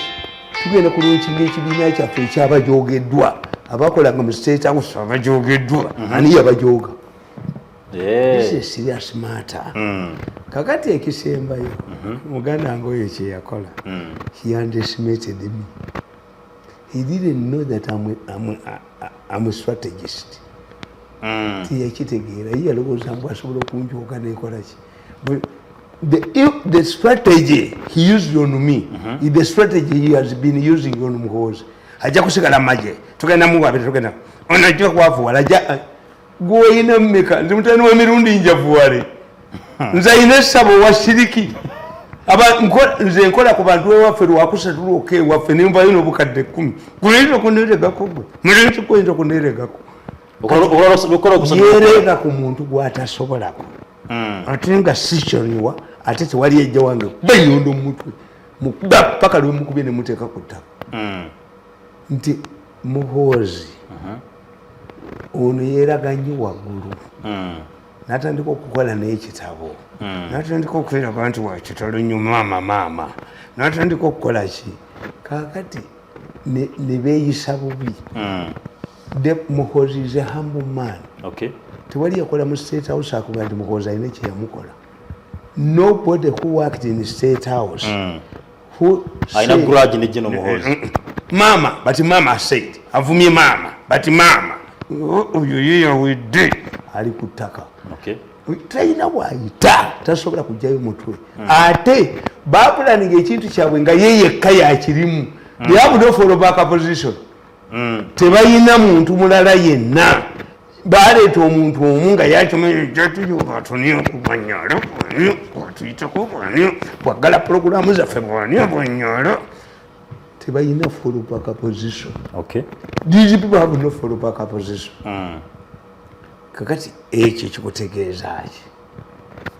tugenda kulunkinga ekibiina kyaffe ekyabajogeddwa abakolanga mu State House abajogeddwa ani yabajoga This is a serious matter. Kakati ekisembayo muganda ngoyo kye yakola. He underestimated me. He didn't know that I'm a strategist. Tiyakitegeera ye yalowooza mbu asobola okunjooga nekola ki. The strategy he used on me is the strategy he has been using on Muhoozi. Ajja kusigala maje tugenda muwabire tugenda onajja kwavuwala ajja gwoyina mmeka nze mutani wa Mirundi njavuwale nze ayina essabo washiriki nze nkola ku bantu ewaffe lwakusatula oke ewaffe nimba yino obukadde 10 kunaita kuneregako gwe mulenzi kuyinza kuneregako yerega ku muntu gwatasobolako ate nga sikyoniwa ate tewali ejja wange bayondo omutwe mukuba paka lwe mukubye ne muteeka ku ttaka nti Muhoozi ono yeeraganye waggulu n'atandika okukola n'ekitabo n'atandika okweraba nti wakitalo nnyo maama n'atandika okukola ki kaakati ne beeyisa bubi. Muhoozi is a humble man. Tewali yakola mu State House akuga nti Muhoozi alina kye yamukola. Nobody who worked in the State House who aina grudge ne General Muhoozi mama but mama said avumye mama but mama oyo we did ali kutaka traina waita tasobola kujjayo mutwe ate bapulaninga ekintu kyabwe nga yeyekka yakirimu they have no follow back position tebayina muntu mulala yenna baleeta omuntu omu nga yakimanyi jatuyuba tuniyo kubanyalo tuyitako bwaniyo bwagala puroguramu zaffe bwaniyo bwanyalo tebayina follow back position. These people have no follow back position. Kakati ekyo kikutegeeza ki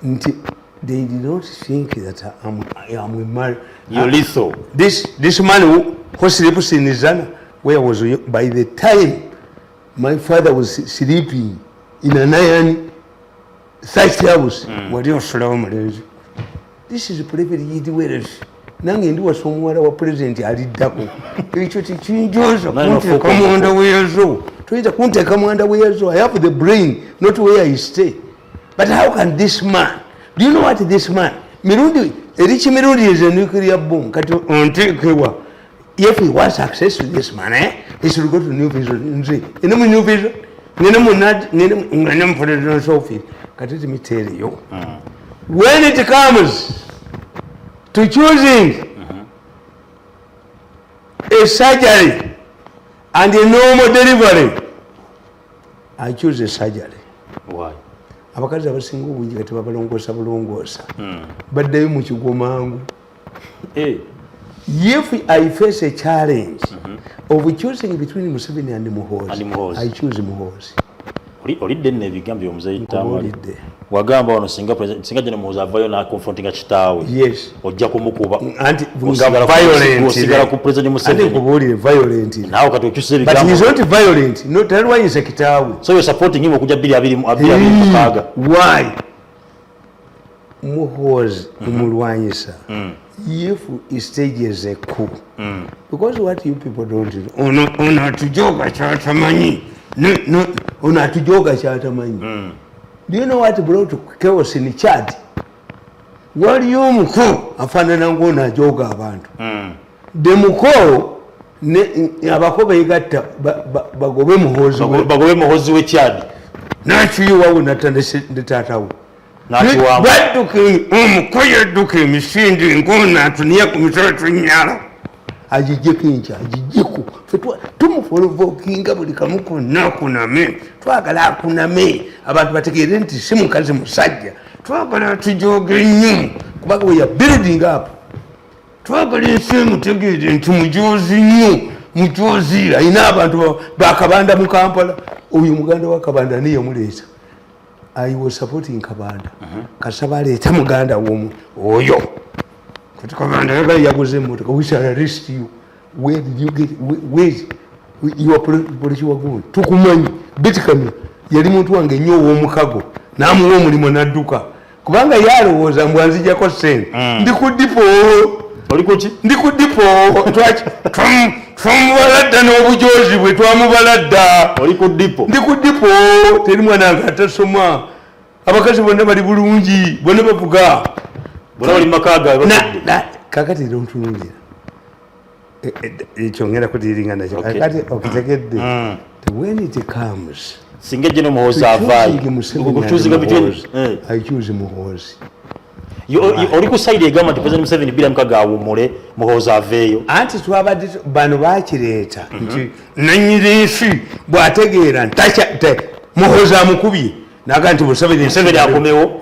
nti they did not think that I am a man. You're lethal. This man who sleeps in Zana, where was by the time my father was sleeping in an iron thatched house. This is a privilege where nange ndi wasomuwala wa president aliddako ekyo tikinjoza kunteeka mu underwear tuyinza kunteeka mu underwear. I have the brain not where I stay, but how can this man, do you know what this man Mirundi Erichi Mirundi is a nuclear bomb kati onteekebwa. If he wants access to this man he should go to New Vision nze ene mu New Vision nene mu nene mu president's office kati let me tell you when it comes to choosing a surgery and a normal delivery, I choose a surgery. Why? Abakazi abasinga obungi kati babalongoosa bulongoosa baddayo mu kigo mangu. If I face a challenge of choosing between Museveni and Muhoozi, I choose Muhoozi. Olidde nne ebigambo omuzeeyi Tamale wagamba wano singa General Muhoozi avayo n'akonfrontinga kitaawe ojja kumukuba anti nga violent osigala ku President Museveni anti kubuulire violent naawe kati okyusa ebigambo but he is not violent no talwanyisa kitaawe so you're supporting him okujja 226. Why? Muhoozi umulwanyisa if he stages a coup because what you people don't do ono atujoga kyatamanyi no ono atujoga kyatamanyi. Do you know what brought chaos in Chad? Wali omuko afaanana ng'ono ajoga abantu de muko abako beegatta bagobe Muhoozi we Chad nakiyiwawo natande taatawo badduka omuko yadduka emisinde ng'ono atuniya ku mitala tunyala agijjeko enkya agijjeko tumufolovokinga buli kamu konna akuname twagala akuname abantu bategeere nti si mukazi musajja twagala tujoge nnyo kubanga we ya building up twagala ensi emutegeere nti mujozi nnyo mujozi ayina abantu bakabanda mu Kampala oyo muganda wa Kabanda niye muleeta I was supporting Kabanda kasaba aleeta muganda womu oyo kati Kabanda yaguze emmotoka we shall arrest you. Where did you get where you are police wagundi tukumanyi bitikami yali muntu wange nnyo ow'omukago n'amuwa omulimu n'adduka kubanga yalowooza mbu anzijjako ssente ndi ku dipo ndi ku dipo twamubaladda n'obujozi bwe twamubala dda oli ku dipo ndi ku dipo teri mwana nga atasoma abakazi bonna bali bulungi bonna bavuga bonna bali makaga kakati era ontunuulira ekyo ngenda kudiringa nakyo kakati okitegedde when it comes singa ejje n'omuhoozi avaayo okutuuziga bitwini I choose muhoozi oli ku sayidi egamba nti President Museveni bila mukaga awummule muhoozi aveeyo anti twabadde bano bakireeta nti nanyirinsi bw'ategeera muhoozi amukubye naga nti Museveni akomewo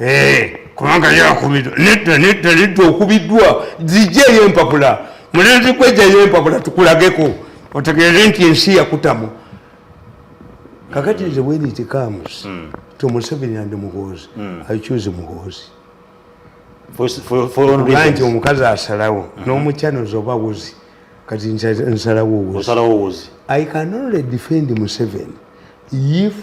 kubanga yakubiddwa nedda okubiddwa zijjeeyo empapula mulenzi kwejjayo empapula tukulageko otegeere nti ensi yakutamu kakati nze when it comes to Museveni and muhoozi I choose muhoozi nti omukazi asalawo n'omukyanozi oba wuzi kati nsalawo wuzi I can only defend Museveni if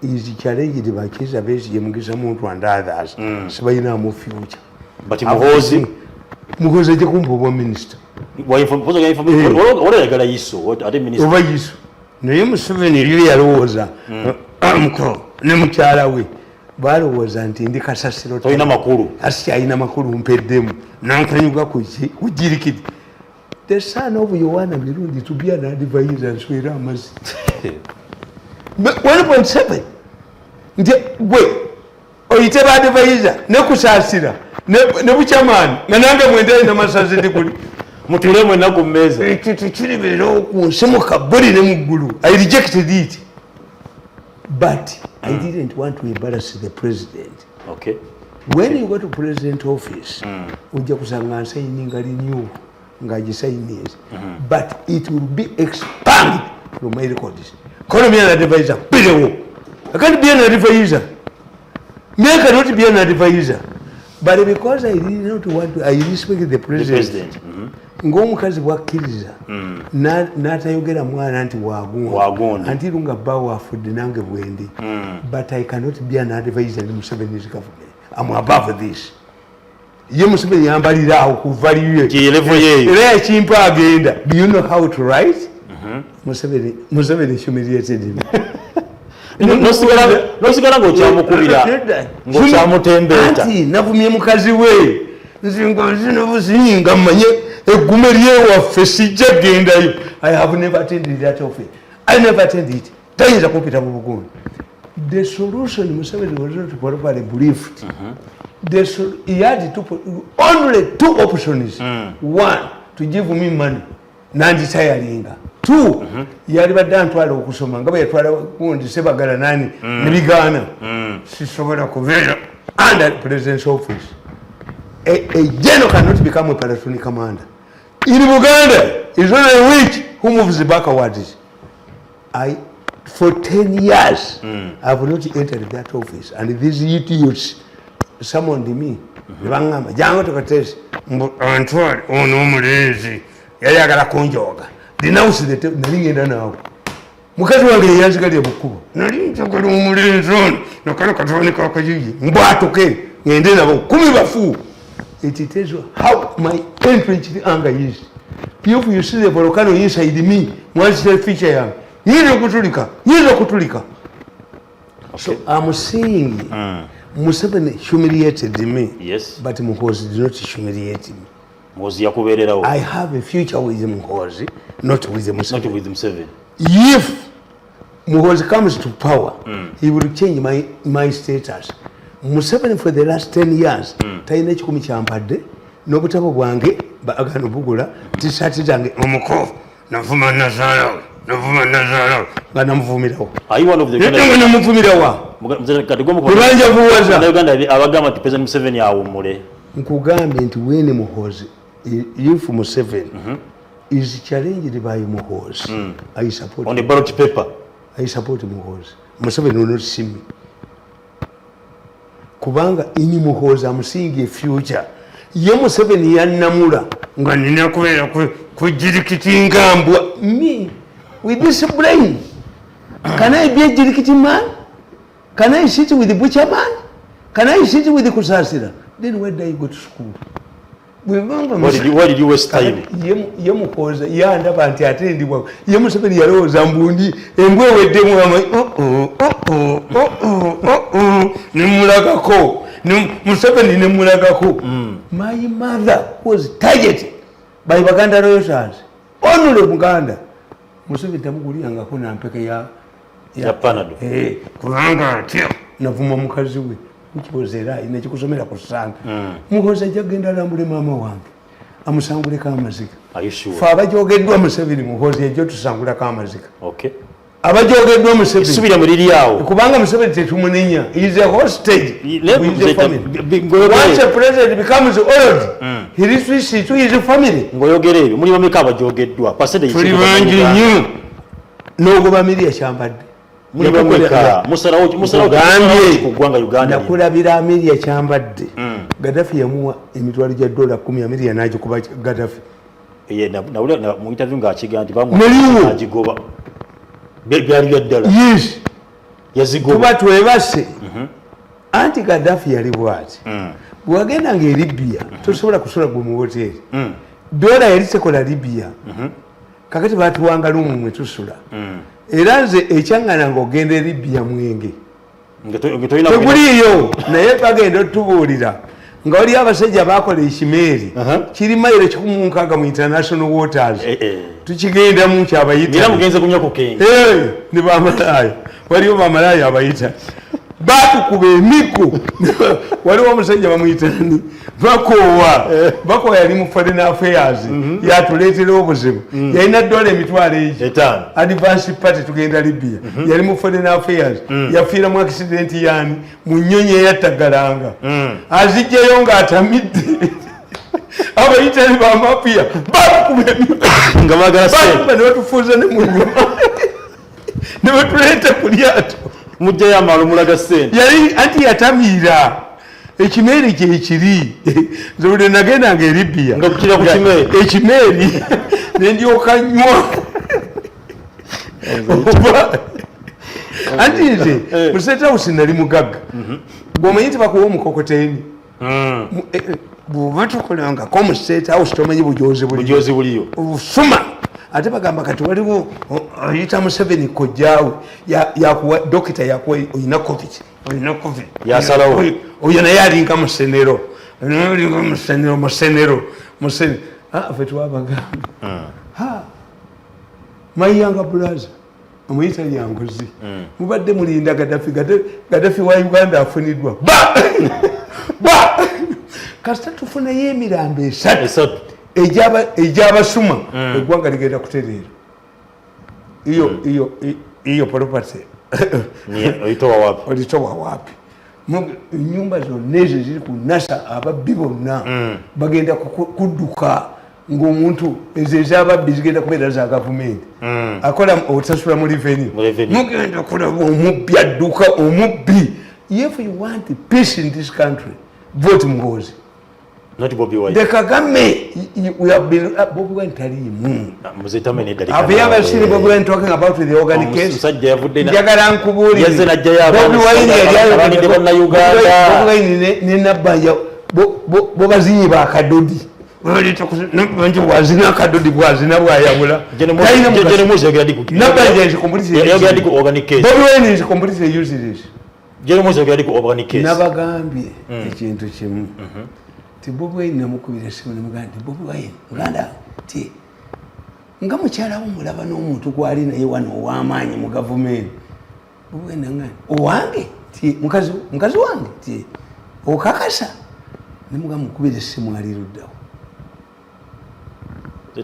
is challenged by Kizza Besigye Mugisa muntu and others sibalinamu future but muhoozi ejja kumpa obwa minisita olagala yiso ate minisita oba yiso naye Museveni eriyo yalowooza amuko ne mukyala we balowooza nti ndi kasasiro tolina makulu asikyalina makulu mpeddemu nankanyuga kujirikidi the son of Yohana Mirundi to be an advisor nswera amazzi 1.7 nti gwe oyite baadvisor nekusaasira ne bukyamaani nga nange mwendere namasazi ndi kuli mutulemu ennaku mu mmeeza ekyo kiribeerawo ku nsi mu kabbuli ne mu ggulu I rejected it but I didn't want to embarrass the president. Okay. When you go to president office ujja kusanga nsayini renew nga gisayinize but it will be expanded from my records. Call me an advisor. I can't be an advisor. Me I cannot be an advisor. But because I did not want to, I respect the president. Ng'omukazi bwakkiriza n'atayogera mwana nti waagundi anti lunga bba waafudde nange bwendi but I cannot be an advisor in Museveni's government. I'm above this. Ye Museveni yambalira awo kuva liye era yakimpa agenda. Do you know how to write? Museveni humiliated him. Nosigala ng'okyamukubira ng'okyamutembeeta anti navumye mukazi we nzinga nzinobuzinyi nga mmanye eggume lyewaffe sijja gendayo. I have never attended that office. I never attended it. Tayinza kumpita mu bugundu. The solution Museveni was not properly briefed. He had only two options. One, to give me money. Nanditayalinga. Two, yali badde antwala okusoma nga bwe yatwala gundi Sebagala nani ne bigaana. Sisobola kubeera under the president's office. A general cannot become a platoon commander. In Uganda, is only a witch who moves backwards. For 10 years, I have not entered that office. And these idiots summoned me. Jango tukatesi, Antwali, ono mulezi, yayagala kunjoga. Denounce the nalingenda nawo. Mukazi wange yanzigalya bukubo. Nali njagala omulezi ono, nakano katoni kakajiji. Mbwatuke, ngende nabo 10 bafu. It tells you how my entrenched anger is. If you see the volcano inside me, what's the feature yangu? Nyizo kutulika. So I'm saying Museveni humiliated me. Yes. But Muhoozi did not humiliate me. Muhoozi yakubeererawo. I have a future with Muhoozi, not with Museveni. Not with Museveni. If Muhoozi comes to power, he will change my status. Museveni for the last 10 years, talina ekikumi kyampadde n'obutabo bwange bagano bugula t-shirt zange omukofu navuma nazaalawe nga namuvumirawo. Namuvumirawa ebanja buwaza Uganda abagamba nti President Museveni awummule. Nkugambye nti wene Muhoozi if Museveni is challenged by Muhoozi, I support on the ballot paper. I support Muhoozi. Museveni will not see me. Kubanga ini Muhoozi amusinga future. Ye Museveni yannamula nga nina kubeera kujirikiti ngambwa. Me with this brain, can I be a jirikiti man? Can I sit with the butcher man? Can I sit with the kusasira? Then where do I go to school? Why did you waste time? Yemukoza yandaba nti atendibwa ye Museveni yalowooza mbundi embwa eweddemu nemulagako Museveni nemulagako. My mother was targeted by Baganda Royals. Only Buganda. Museveni tamuguliyangako nampeka ya Panado. Kubanga atya navuma mukazi we mukibozeera ine kikusomera ku ssanga mukozi ajja kugenda alambule maama wange amusanguleko amaziga. Fe abajogeddwa Museveni mukozi ejjo tusangulako amaziga. Abajogeddwa Museveni subira muliri awo kubanga Museveni tetumunenya. He is a hostage. Once a president becomes old, he retreats to his family. Ngoyogera ebyo muli bameka abajogeddwa percentage tuli bangi nnyo n'ogoba miri ekyambadde nakulabira Amiri ekyambadde. Gaddafi yamuwa emitwalo gya $10 Amiri n'agikuba Gaddafi. mu interview ng'akiga nti bamuagigoba byali bya ddala. Yes, yazigoba tuba twebase. Anti Gaddafi yali bw'ati bw'wagendanga e Libya tosobola kusula gwe mu hoteri. Dola yali tekola Libya kakati batuwanga lumu mwe tusula. Era nze ekyaŋŋana ng'ogenda e Libya mwenge teguliyo naye bagenda otubuulira nga waliyo abasajja bakola ekimeeri kiri mayiro 16 mu international waters tukigendamu nkyabayita mugenze kunywa ku kenge ne bamalaaya waliyo bamalaaya abayita batukuba emiko. Waliwo omusajja bamuyitani bakowa yali mu foreign affairs yatuleetera obuzibu yalina dola emitwalo egyo advance party tugenda Libya yali mu foreign affairs yafiira mu accident yani mu nnyonyi eyataggalanga azijjayo ng'atamidde abayitani bamapiya batukuba emiko nga bagala ne batufuuza ne mu nnyuma ne batuleeta ku lyato mujja yamala omulaga ssente yali anti yatamiira ekimeeri kyekiri nze buli nagendanga e Libya nga kukira ku kimeeri ekimeeri nendyoka nywa anti nze mu State House nali mugagga bw'omanyi nti bakuwa omukokoteni bw'oba tokolangako mu State House tomanyi bujozi buliyo obusuma. Ate bagamba kati waliwo ayita Museveni kojjaawe yakuwa dokita yakuwa oyina covid yasalawo oyo naye alinga musenero fe twabagamba mayanga bulaza omuyita lyanguzi mubadde mulinda Gaddafi wa Uganda afuniddwa kasita tufunayo emirambo esatu ejabasuma eggwanga ligenda kutereera iyo property olitowa wapi? Ennyumba zonna ezo ziri ku NASA ababbi bonna bagenda kudduka ng'omuntu ezo ez'ababbi zigenda kubeera za gavumenti akola otasula mu revenue mugenda kulaba omubbi adduka omubbi. If you want peace in this country vote Muhoozi. Not Bobby Wine. The Kagame, we have been Bobby Wine Tarimu. Have you ever seen Bobby Wine talking about the organic case? Jagaran Kuburi. Yes, and Bobby Wine, Bobby Wine, Ninabaya, Bobaziba Kadodi. Nti wazina kadodi bwazina bwayabula nabanje completely organic case Bobby Wine is completely useless. Nabagambye ekintu kimu ti Bobby Wine namukubira simu nemugamba nti Bobby Wine Uganda ti nga mukyala wo mulaba n'omuntu gwali naye wano ow'amaanyi mu gavumenti Bobby Wine nangani owange ti mukazi wange ti okakasa nemugamba mukubira simu ali luddawo.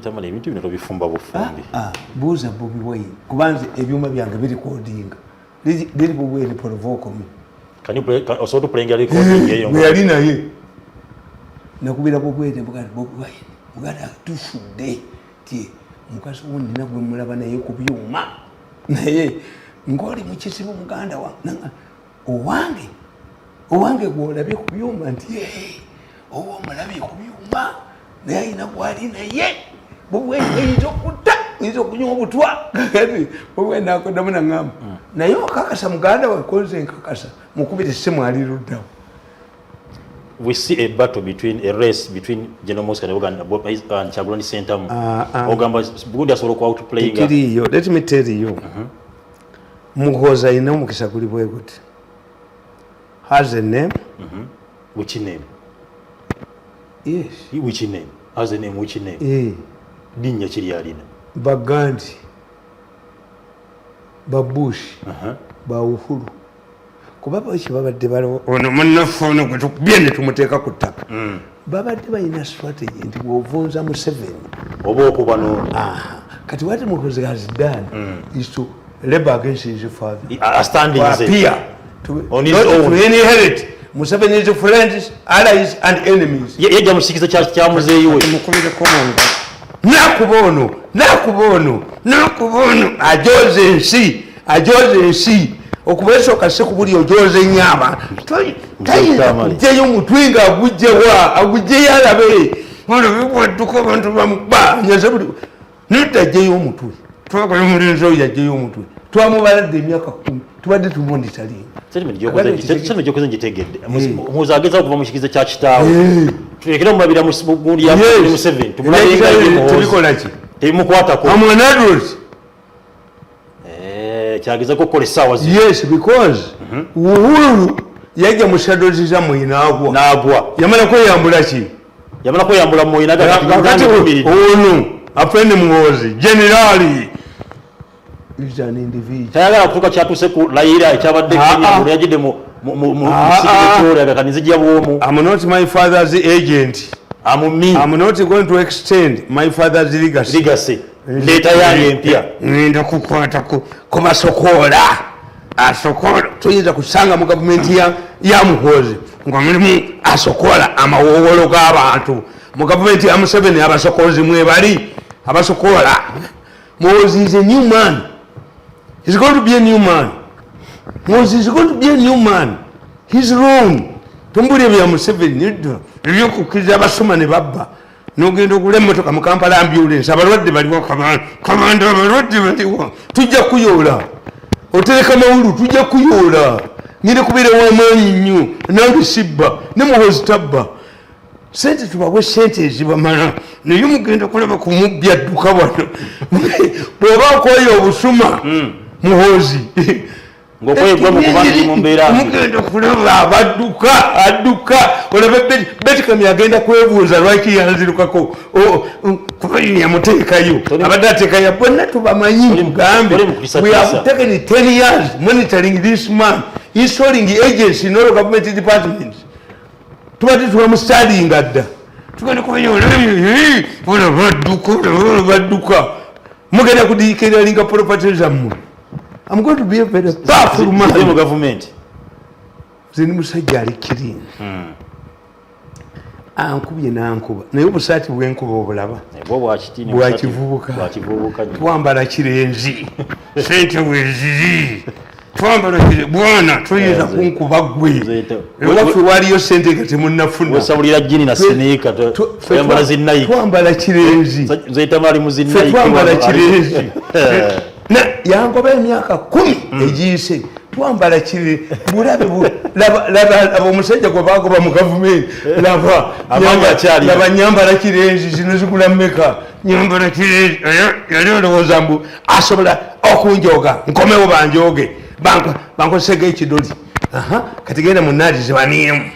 Tamale ebintu bino tobifumba bufumbi. Buuza Bobby Wine kubanze ebyuma byange biri kodinga biri Bobby Wine provoke me. Can you play also to playing a recording eyo? We are naye nakubira Bobby Wine mbugati Bobby Wine mugada tufudde ti mukazi wo nina gwe mulaba naye ku byuma naye ngoli mu kisibo muganda wa owange gwolabye ku byuma nti owo mulabye ku byuma naye ayina gwali naye Bobby Wine nizo kunywa obutwa kati Bobby Wine akodamu nangamba naye okakasa muganda wa konze nkakasa mukubire simu ali luddawo we see a battle between a race between General Mosca and Chagulani Center. Ogamba Burundi asobola ku outplaying. Let me tell you. Muhoza ina mukisa kuli bwe kuti. Has a name? Which name? Yes. Which name? Has a name, which name? Dinya kiri alina. Bagandi. Babushi. Ba Uhuru. Kubaba ichi babadde balo ono munnafono gwe tubyene tumuteeka ku ttaka. Babadde balina strategy nti bw'ovunza Museveni oba okuba no. Kati what Muhoza has done is to labor against his father. Standing is appear on his own. To inherit Museveni's friends, allies and enemies. Yejja musikizo kya muzeeyiwe. Mukubire komonga. Nakubono. Ajoze ensi. Okubeso kase kubuli ojoze nyama. Tayinza omutwinga agujje yalabe. Wano bibwadduka abantu bamuba. Nyaze buli. Nitajeyo omutwe. Twakola omulinzi oyo yajeyo omutwe. Twamubaladde emyaka 10. Tubadde tumonitalinga. Sente gyokoze ngitegedde. Muzageza okuva mu kikizo kya kitaawe. Tulekera omulabira mugundi ya Museveni. Tubikola ki? Tebimukwatako. Amwanadros. Kyageza kukola essaawa zi. Yes, because Uhuru yajja mu shadows za Mwinaagwa. Naagwa. Yamala kweyambula ki? Yamala kweyambula Mwina kakati ono apende Muhoozi generali. Is an individual. Tayagala kutuka kyatuse ku layira ekyabadde Kenya yajide mu Victoria gakanizijja bwomu. I'm not my father's agent. I'm not going to extend my father's legacy. Leta yange empya. Ngenda kukwata ku basokola. Asokola tuyinza kusanga mu gavumenti ya Muhoozi nga mulimu asokola amawowolo g'abantu. Mu gavumenti ya Museveni abasokozi mwebali abasokola. Muhoozi is a new man. He's going to be a new man. Moses is going to be a new man. He's wrong. Tumbulire bya Museveni ebyokukiriza abasoma ne babba n'ogenda okula emmotoka mu Kampala ambulance abalwadde baliwo kamanda abalwadde baliwo tujja kuyoola otereka mawulu tujja kuyoola ngire kubeera w'amaanyi nnyo nange sibba ne Muhoozi tabba sente tubawe sente ezibamala naye mugenda kulaba ku mubbi adduka wano bw'oba okoye obusuma Muhoozi ngokwegwa mu kubandi mu mbeera mugenda kulaba adduka olabe Betikami agenda kwebuuza lwaki yanzirukako kuba yamuteekayo abadde ateekayo bonna tubamanyi mugambe we have taken 10 years monitoring this man installing agency in all government departments tubadde tubamustudyinga dda tugenda kubanyola badduka mugenda kudikiralinga property zammwe. I'm going to be a very powerful man. In government. Zini musajja ali clean. Ankubye nankuba. Naye obusaati bw'enkuba obulaba. Bwakivubuka. Twambala kirenzi. Sente weziri. Twambala kirenzi. Bwana tuyinza kunkuba ggwe. Ewaffe waliyo sente nga temunnafuna. Osabulira jjini na sinika. Twambala zinnayi. Twambala kirenzi. Nze Tamale muzinnayi. Twambala kirenzi. Na yangoba emyaka 10 egiyise twambala kiri bulabe laba omusajja gwe bagoba mu gavumenti laba nyambala kirenzi zino zigula mmeka nyambala kirenzi yali olowooza mbu asobola okunjoga nkomewo banjoge bankosega ekidoli kati genda munaadi zibaniemu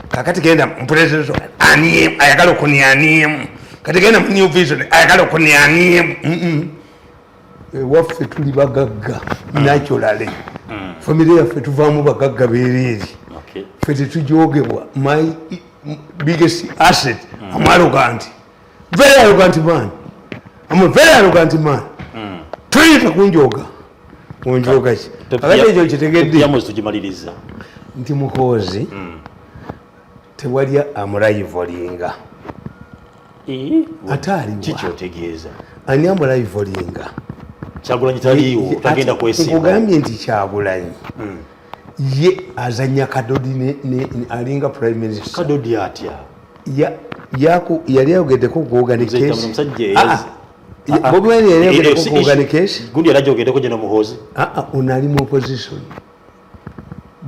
kakati genda mupresident aniemu ayagala okunianiemu kati genda mu new vision ayagala okunianiemu waffe tuli bagagga naturally family yaffe tuvaamu bagagga beereeri ffe tetujogebwa my biggest asset I'm arrogant man tuyita kunjoga onjoga ki akati ekyo kitegedde nti Muhoozi tewali amulayivolinga ate kikyotegeeza ani amulayivolinga Kyagulanyi taliiwo tagenda kwesimba. Nkugambye nti Kyagulanyi ye azanya kadodi alinga prime minister. Kadodi atya? Yali ayogeddeko ku organication. Bobi Wine yali ayogeddeko ku organication. Gundi yali ayogeddeko gye na Muhoozi. Ono ali mu opposition.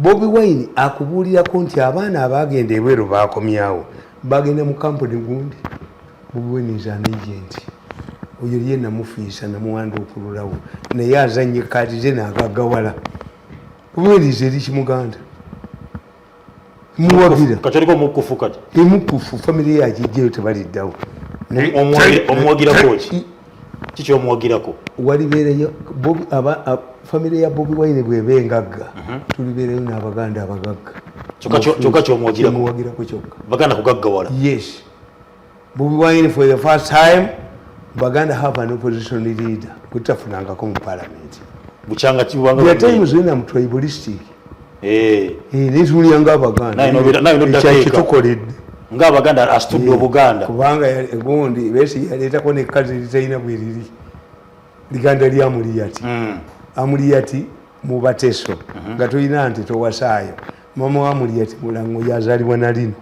Bobi Wine akubuulirako nti abaana abagenda ebweru bakomyawo bagenda mu kampuni gundi. Bobi Wine is an agent. Oyo ye namufiisa namuwanda okululawo naye azanye kaati ze n'agagawala. Bobi Wine is eri kimuganda. Muwagira kachaliko mukufu kati emukufu family yake ejjeyo tebaliddawo omwogirako kiki omwogirako walibeereyo family ya Bobi Wine bw'eba engagga tulibeereyo n'abaganda abagagga kyokka kyomwogirako kyokka baganda kugaggawala. Yes, Bobi Wine for the first time baganda have an opposition leader kutafunangako mu parliament bukyanga kibwanga ya times when I'm tribalistic netulyanga abaganda kyekitukoledde ng'abaganda asitudde obuganda kubanga gundi besi yaleetako nekkazi litalina bweriri liganda lya muliyati amuliyati mu bateso nga tulina nti towasaayo mama wa muliyati mulango yazaalibwa na lino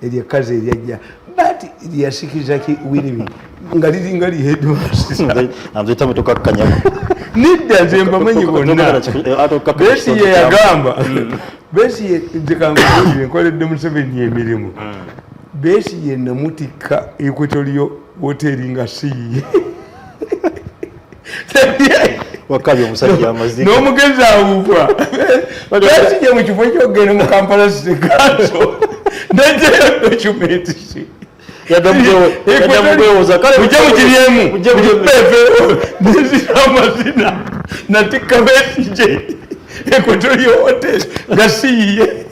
eryo ekkazi eryajja but lyasikiza wirimi nga liringa liheadmastertametokakkanya nidda nze mbamanyi bonna besi ye yagamba besi ye ntekanguulire nkoledde Museveni emirimu besi ye namutikka Equatorial Hotel nga siiye wakabya omusajja amazika n'omugezi awuva besi ye mu kifo kyogenda mu Kampala City Council ndajeyo document yadamugwewoza kale ujja mukiriemu amazina natikka besije Equatorial Hotel nga siiye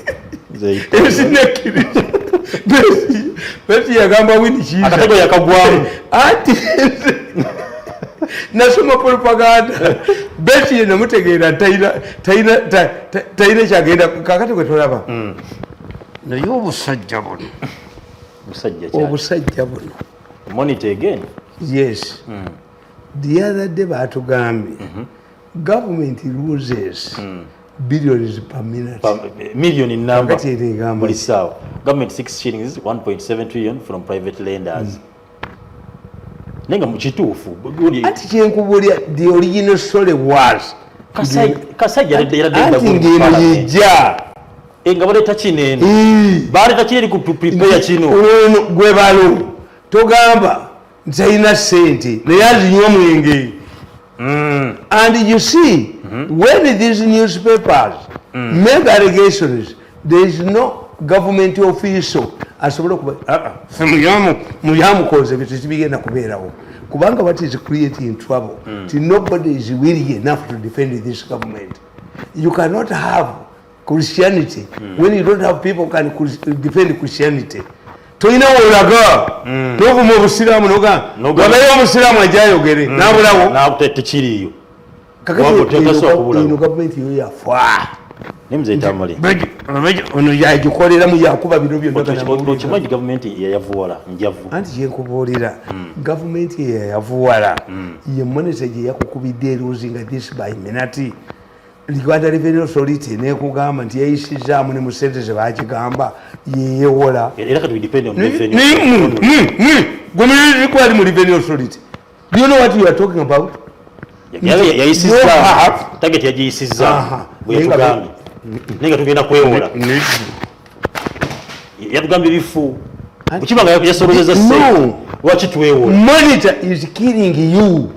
esinekiriza besi yagamba winikiiza akatego yakagwamu ati nasoma propaganda besi ye namutegeera talina kyagenda kakati kwe tolaba naye obusajja buno obusajja buno monitor again. Yes. The other day batugambye government loses billions per minute. Million in number. Police government 6 shillings 1.7 trillion from private lenders. Nenga mchitufu. Ati kyenkubulya the original story was Kasai yadenda yija enga baleta kinene baleta kiri ku prepare kino gwe balo togamba ntaina sente naye azinywa mwenge and you see when these newspapers make allegations there is no government official asobola kuba muyamukoze bitu kibigenda kubeerawo kubanga what is creating trouble nobody is willing enough to defend this government. You cannot have Christianity when you don't have people who can defend Christianity. Toina olaga tovu mu busiramu noga walayo musiramu ajayogere nabulawo nabutete kiriyo kakati government yo yafa nimze Tamale ono yagikolera mu yakuba bino byonna kimanyi government yayavuwala njavu anti yenkubuulira government yayavuwala ye monitor gye yakukubidde eruzinga this by minute Uganda Revenue Authority nekugamba nti yayisizaamu ne mu sente ze bakigamba yeyewola era kati we depend on revenue gomezi kwali mu Revenue Authority. Do you know what you are talking about? yayisizaamu target yagiyisizaamu bweyatugambye nenga tugenda kwewola yatugambye bifu ukibanga yasolozeza se lwaki twewola. Monitor is killing you.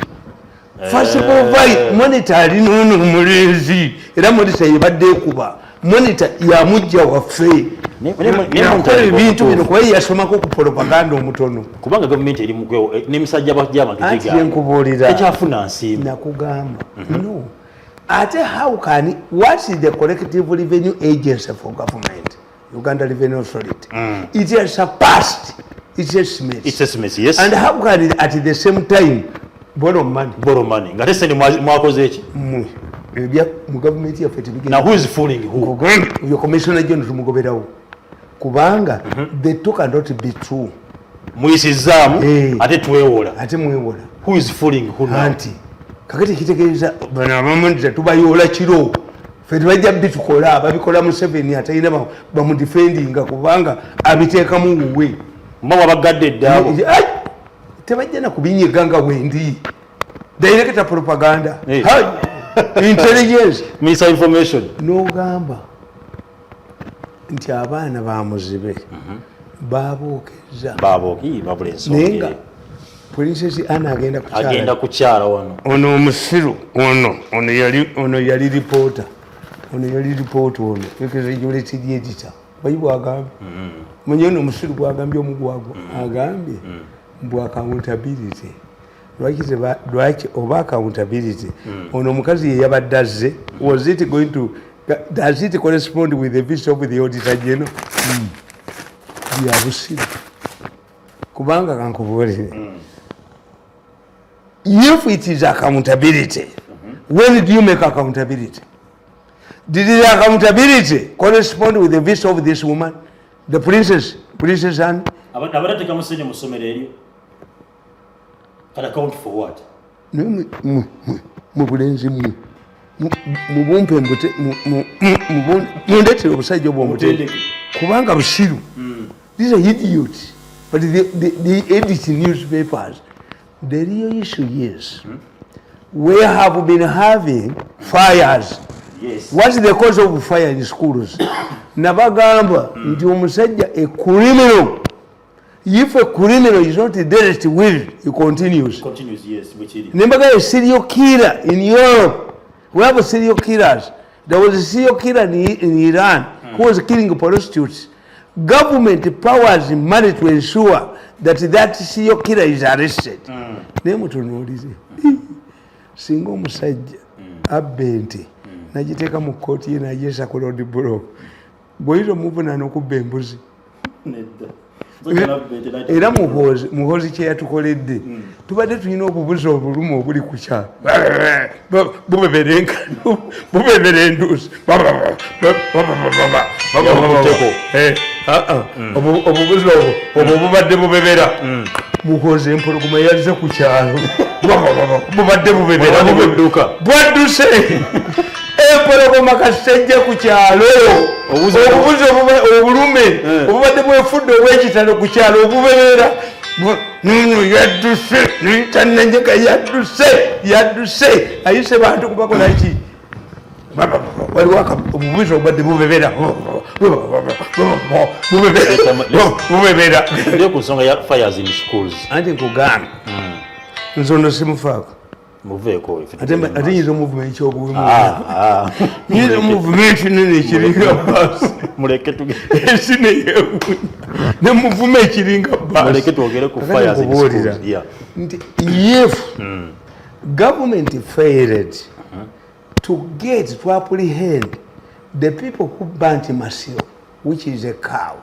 First of all, monitor alinono mulezi era monitor yebadde ekuba monitor yamujja waffe nakola ebintu bino kuba yasomako ku propaganda omutono kubanga gavumenti eri mugwewo n'emisajja bajabantu ati yenkubuulira ekyafuna nsiimu nakugamba no ate how can what is the collective revenue agency for government Uganda Revenue Authority it has surpassed its estimates yes and how can it at the same time borrow money ngate sente mwakoze eki ebya mu government yaffe tibigenda now who is fooling who your commissioner general tumugoberawo kubanga they talk and not be true muyisizaamu ate twewola ate mwewola who is fooling who now anti kakati kitegeeza bana abamonita tubayola kiro ffe tebajja bitukola babikola mu 7 atayina bamudefendinga kubanga abiteekamu wuwe mbawa bagadde eddaabo tebajja na kubinyiga nga wendi director propaganda intelligence misinformation no gamba nti abaana ba muzibe babookeza nenga Princess Anna agenda kukyala wano ono omusiru ono yali reporter ono executive editor bayibwagambye mwenye ono omusiru gwagambye omugwagwa agambye mbu accountability lwaki oba accountability ono omukazi ye yabadde azze was it going to does it correspond with the vision of the auditor general byabusiru kubanga kankubuulire if it is accountability when do you make accountability? Did the accountability correspond with the vision of this woman, the princess Anne? abatateka musenye musomero eryo can account for what? Mubulenzi mubumpe mundetera obusajja obwomutende kubanga busiru. These are idiots, but they edit newspapers. The real issue is we have been having fires. Yes. What's the cause of fire in schools? Nabagamba nti omusajja a criminal. If a criminal is not dealt with, he continues. Yes, which is Nembaga a serial killer in Europe. We have serial killers. There was a serial killer in Iran who was killing prostitutes. Government powers money to ensure that serial killer is arrested. Nemutunuulize singa omusajja abba ente nagiteeka mu kkooti ye nagyesa ku road block bw'oyita omuvunaana okubba embuzi era muhoozi kye yatukoledde tubadde tulina obubuzi obulumu obuli ku kyalo bubebera enduusi obubuzi obwo bubadde bubebera muhoozi empologoma yazze ku kyalo bubadde bubebera bwadduse empologoma kasejja ku kyalo obubuzi obulume obubadde bwefudde obwekitalo ku kyalo obubebera yadduse tananyega yadduse ayise bantu kubakolaki waliwo obubuzi obubadde bubebera ku nsonga ya fires in schools anti nkugamba nze ono simufaako muveeko ate nyinza omuvuma ekyobuwemu nyinza omuvuma ekinene ekiringa baasi muleke ensi neyewunya nemuvuma ekiringa muleke twogere ku fires in schools nti if government failed to apprehend the people who burnt Masiro, which is a cow,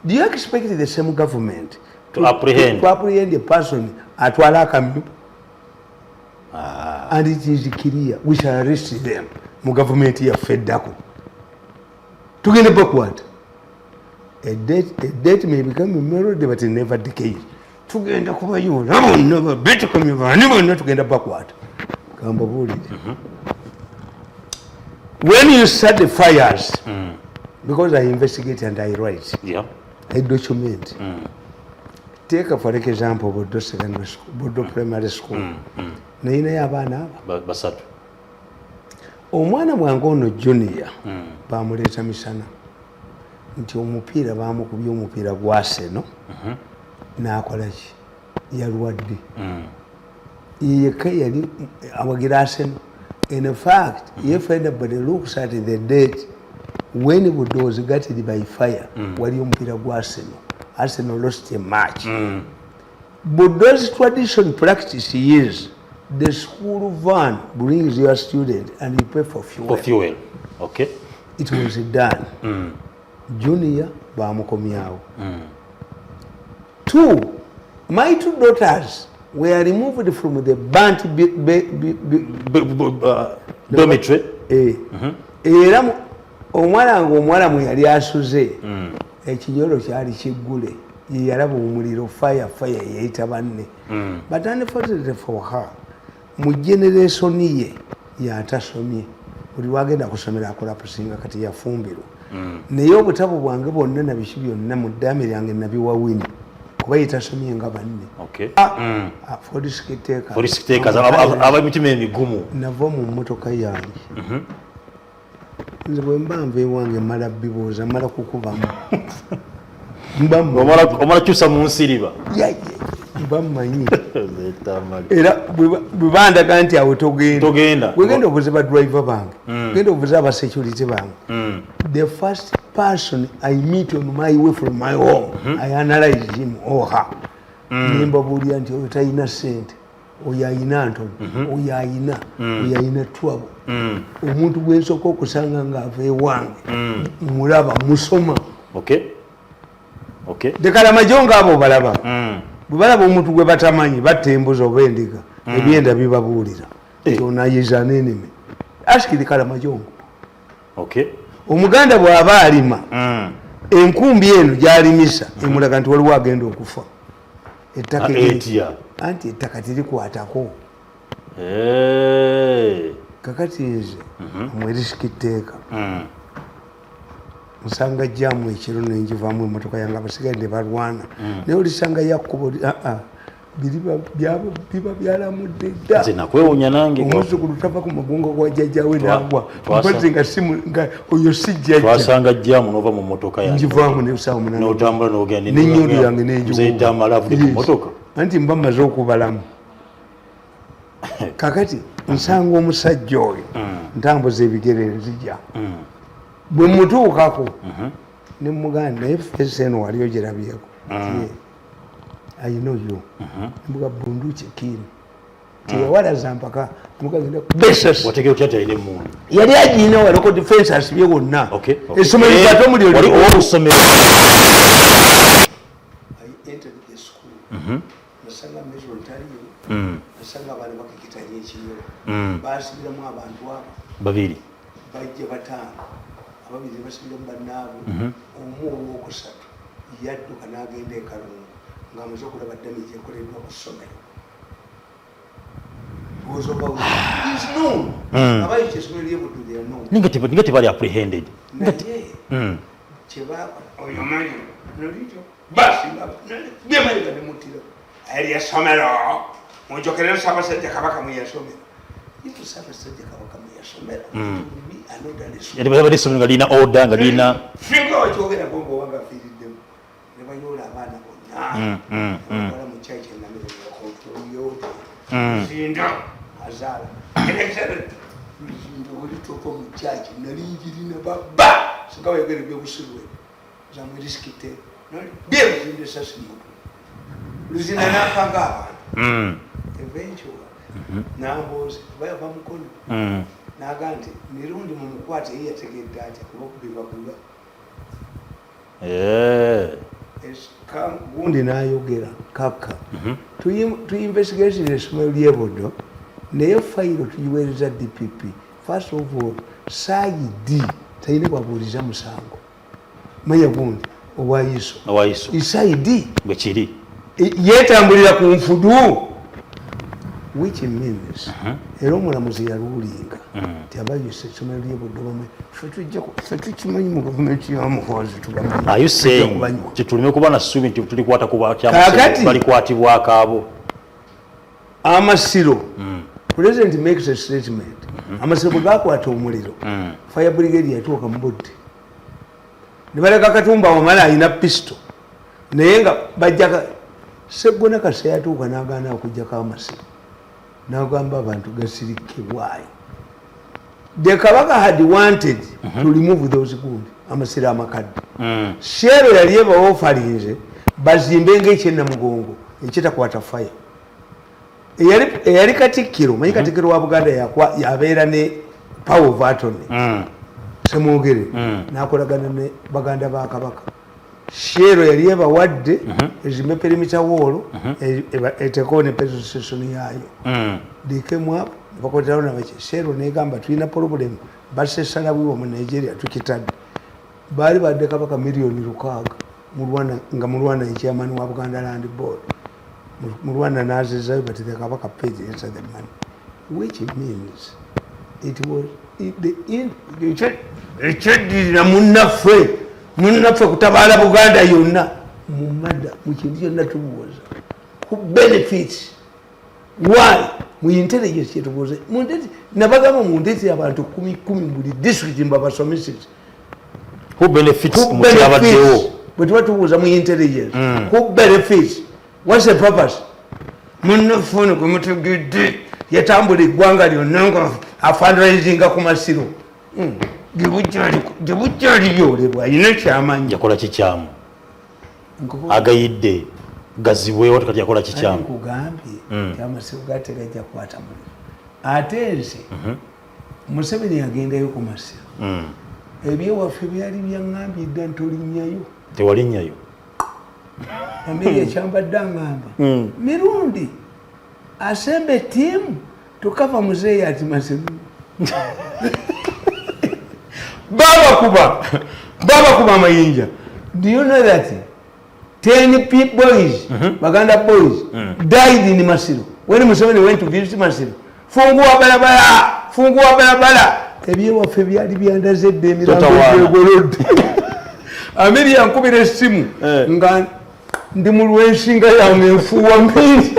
do you expect the same government to apprehend a person at Walakam? And it is clear we shall arrest them. Mu government here fed Daku. To get backward. A debt may become a melody, but it never decays. To get a you never better come not to get backward. When you start the fires, because I investigate and I write, I document. Take for example, Bodo Secondary School, Bodo Primary School. Naina y'abaana basatu omwana mwange ono junior bamuleeta misana nti omupiira bamukubye omupiira gwaseno n'akolaki yalwadde yekka yali awagira Arsenal. In fact, if anybody looks at the date when Bodo was gutted by fire, wali omupiira gwa Arsenal lost a match. Bodo's tradition practice is the school van brings your student and you pay for fuel. Okay. It was done. Junior bamukomyawo. Two, my two daughters were removed from the burnt dormitory. Era omwana mwe yali asuze ekinyolo kyali kiggule yalaba omuliro fire yeyita banne. But unfortunately for her, mu generation ye yatasomye buli wagenda kusomera akola pusinga kati yafumbirwa naye obutabo bwange bwonna nabiki byonna mu ddaame lyange nabiwa wini kuba yetasomye nga banne forisitekers ab'emitima emigumu nava mu mmotoka yange nze bwe mba nva ewange mala bibuuza mala kukubamu omala kyusa mu nsiriba mba mmanyi era bwe bandaga nti awo togenda bwegenda obuze badriver bange genda obuze abasecurity bange the first person I meet on my way from my home I analyze him or her nimbabuulira nti oyo talina ssente oyo ayina ntono oyo ayina twabo omuntu gwensooka okusanga ng'ava ewange mulaba musoma dekalamajo ngaabo balaba bwe balaba omuntu gwe batamanyi batta embuzi oba endiga ebyenda bibabuulira kyonayiza neneme ashikiri kalamajongo omuganda bw'aba alima enkumbi eno gy'alimisa emulaga nti waliwo agenda okufa ettaka anti ettaka tirikwatako kakati nze omwerisiki tteeka nsanga jjamu ekiro nenjivaamu emotoka yange abasigadde balwana naye olisanga yakkubo biba byalamudde dda omuzukulu tava ku mugongo gwa jjajjawe nagwa mpazi nga oyo si jjajja njivaamu nebusawo munanenyondo yange nenjumotoka anti mba maze okubalamu kakati nsanga omusajja oyo ntambuza ebigere nzija bwe mutuukako ne muganda naye fesi eno waliyo gyerabyeko I know you mbuga bunduki kini tiyawalaza mpaka mugagenda besas yali agiina waloko defense asibye wonna essomero lyate omuli olusomero nasanga mesro ntaliyo nasanga abaana bakekitanye ekiyero basibiramu abantu abo babiri bajja bataano ababiri basibiramu bannaabwe omu owookusatu yadduka n'agenda ekalungu ng'amaze okulaba damage ekoleddwa ku ssomero abayo kyesomero lyebuddu nga tebali apprehended naye kyebaoyomanyi nolito basi byemayiga nemutiro eryesomero munjokerero Ssaabasajja Kabaka mweyasomero itu Ssaabasajja Kabaka mweyasomero yali essomero nga lirina order nga lirina finga wakyogera gomba owanga afiiriddemu ne bayoola abaana bonna mukyaki enamiryoyote zinda azaala luzinda olituuka mukyaki nalinjirina baba singa wayogera ebyobusulwe zamwerisiki byebuzinda esasi mutu luzinda nakanga abantu eventual nambuuza bayava mukono naga nti Mirundi mumukwate ye yategedde atya kuba okubibagula gundi nayogera kaka tuyinvestigation essomero lyebuddo naye fayiro tuyiweereza DPP first of all saidi talina bwabuuliza musango manya gundi owaiso isaidi bwekiri yetambulira ku nfudu which means era omulamuzi yaluulinga nti abayisa essomero lyebuddo bamwe fe tukimanyi mu gavumenti yamukozi tubamanyi tulime kuba na ssuubi nti tulikwata balikwatibwako abo amasiro president makes a statement amasiro bwe gakwata omuliro fire brigade yatuuka mu budde ne baleka Katumba wamala alina pisto naye nga bajjaka Seggona Kasa yatuuka n'agaana okujjako amasiro n'agamba abantu gasirikibwayo. The Kabaka had wanted to remove those gundi amasiro amakadde. Shero yali ebawofalinze bazimbe ng'ekyenna mugongo ekitakwata fire. Eyali Katikkiro manyi Katikkiro wa Buganda yabeera ne power of attorney Semwogere n'akolagana ne baganda ba Kabaka. Shero yali ebawadde ezimbe perimeter wall etekone petrol station yayo. They came up bakotawo nabaki Shero negamba tulina problem basesala bwiwo mu Nigeria tukitadde. Bali badde Kabaka million 600 nga mulwana chairman wa Buganda Land Board. Mulwana nazizayo but the Kabaka paid into the money, which means it was munnaffe kutabaala Buganda yonna mumada mukintu kyonna tubuwoza who benefits why mu intelligence kyetubuuze nabagamba mundeti abantu 10 buli district mbabasomesezi who benefits mu kyabaddewo bwe tuba tubuuza mu intelligence who benefits what's the purpose munnafuna gwe mutegedde yatambula eggwanga lyonna nga afundraisinga ku masiro gye bujjalibyolebwa ayina kyamanyi yakola kikyamu agayidde gazibwewo tekati yakola kikyamu kugambye amasiro gate gajja kukwata muliro ate nze Museveni yagendayo ku masiro ebyewaffe byali byaŋŋambye dda ntolinnyayo tewalinnyayo amiri ekyambadde aŋŋamba Mirundi asembe ttiimu tukava muzeeyi ati masiro babakuba amayinja. Do you know that 10 boys, Baganda boys, died in Masiro when Museveni went to visit Masiro? Fungua balabala ebyewaffe byali byandazedde emirambo gyegolodde. Amiri yankubira essimu nga ndi mu lwensinga yange enfuuwa mbiri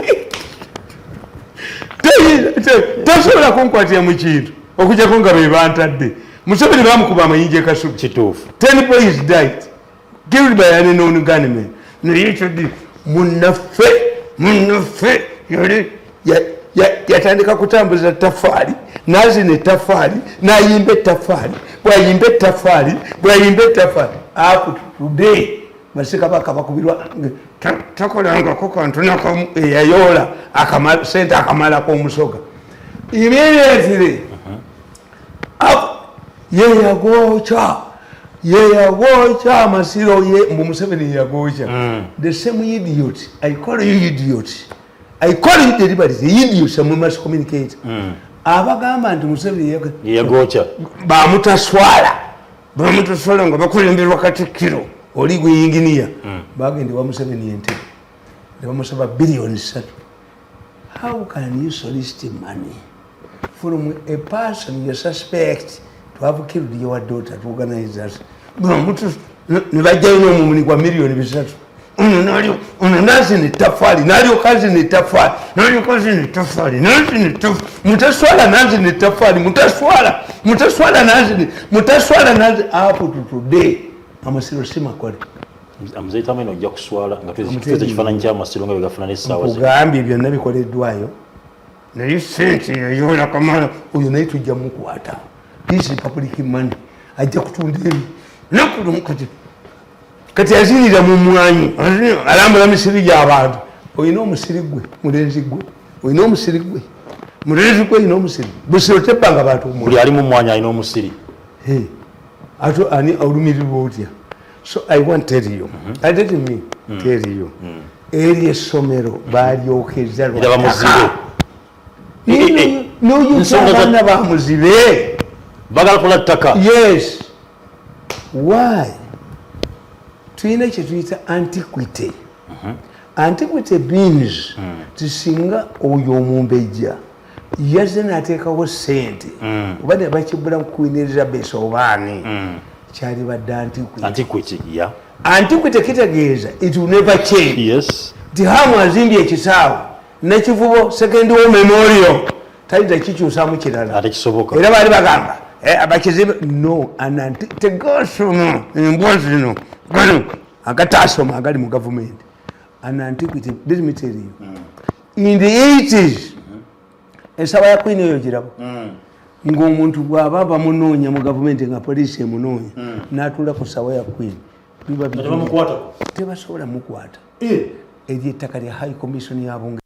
tasobola kunkwatira mu kintu okugyako nga be bantadde. Museveni bamukuba amayinja ekasubi kituufu. 10 boys died killed by an unknown gunman. Naye ekyo ddi munnaffe yali yatandika kutambuza ttafaali nazina ettafaali nayimba ettafaali bwayimba ettafaali up today Masekabaka bakubirwa takolangako kantu nakamu eyayoola sente akamalako omusoga immediately yeyagocha amasiro mbu Museveni yagocha. The same idiot, I call you idiot, I call you deliberately the idiot, so we must communicate. Abagamba nti Museveni yagocha bamutaswala nga bakulemberwa Katikkiro oli gwe engineer bagende wa Museveni Entebbe ne bamusaba billions 3. How can you solicit money from a person you suspect to have killed your daughter to organize that? Nibajjayo n'omumuni gwa miliyoni 3. Ono nazina ettafaali nalyokazi nettafaali mutaswala nazina ettafaali mutaswala nazina up to today amasiro si makole. Amuzaita meno ojja kuswala nga tuweze ekifaananyi ky'amasiro nga bwe gafaanana essaawa nkugambye byonna bikoleddwayo naye sente yayoola kamala oyo naye tujja mukwata. This is public money ajja kutunda ebi nakulumu kati azinira mu mwanyi alambula misiri gy'abantu. Oyina omusiri gwe mulenzi gwe oyina omusiri gwe mulenzi gwe oyina omusiri busiro tebbanga bantu buli ali mu mwanya alina omusiri ate ani olumirirwa otya. So I want to tell you, let me tell you, eri essomero balyokeza lwataka noyukyabana bamuzibe bagala kola ttaka. Yes. Why? Tuyina kyetuyita antiquity. Antiquity means tisinga oyo omumbejja yazze n'ateekawo ssente oba ne bakibula mu Queen Elizabeth obaani kyali badde antiquity. Antiquity kitegeeza it will never change. Yes. Tihamu azimbye ekisaawe nekivubo second war memorial tayinza kikyusaamu kirala ate kisoboka era baali bagamba abakizimbe no tegasoma embwa zino gano agataasoma agali mu gavumenti. An antiquity, let me tell you, in the 80s ensaba ya Queen eyo girabo ng'omuntu bw'aba bamunoonya mu gavumenti nga poliisi emunoonya n'atuula ku ssaawa ya Queen tebasobola mukwata ery'ettaka lya High Commission ya Bunge.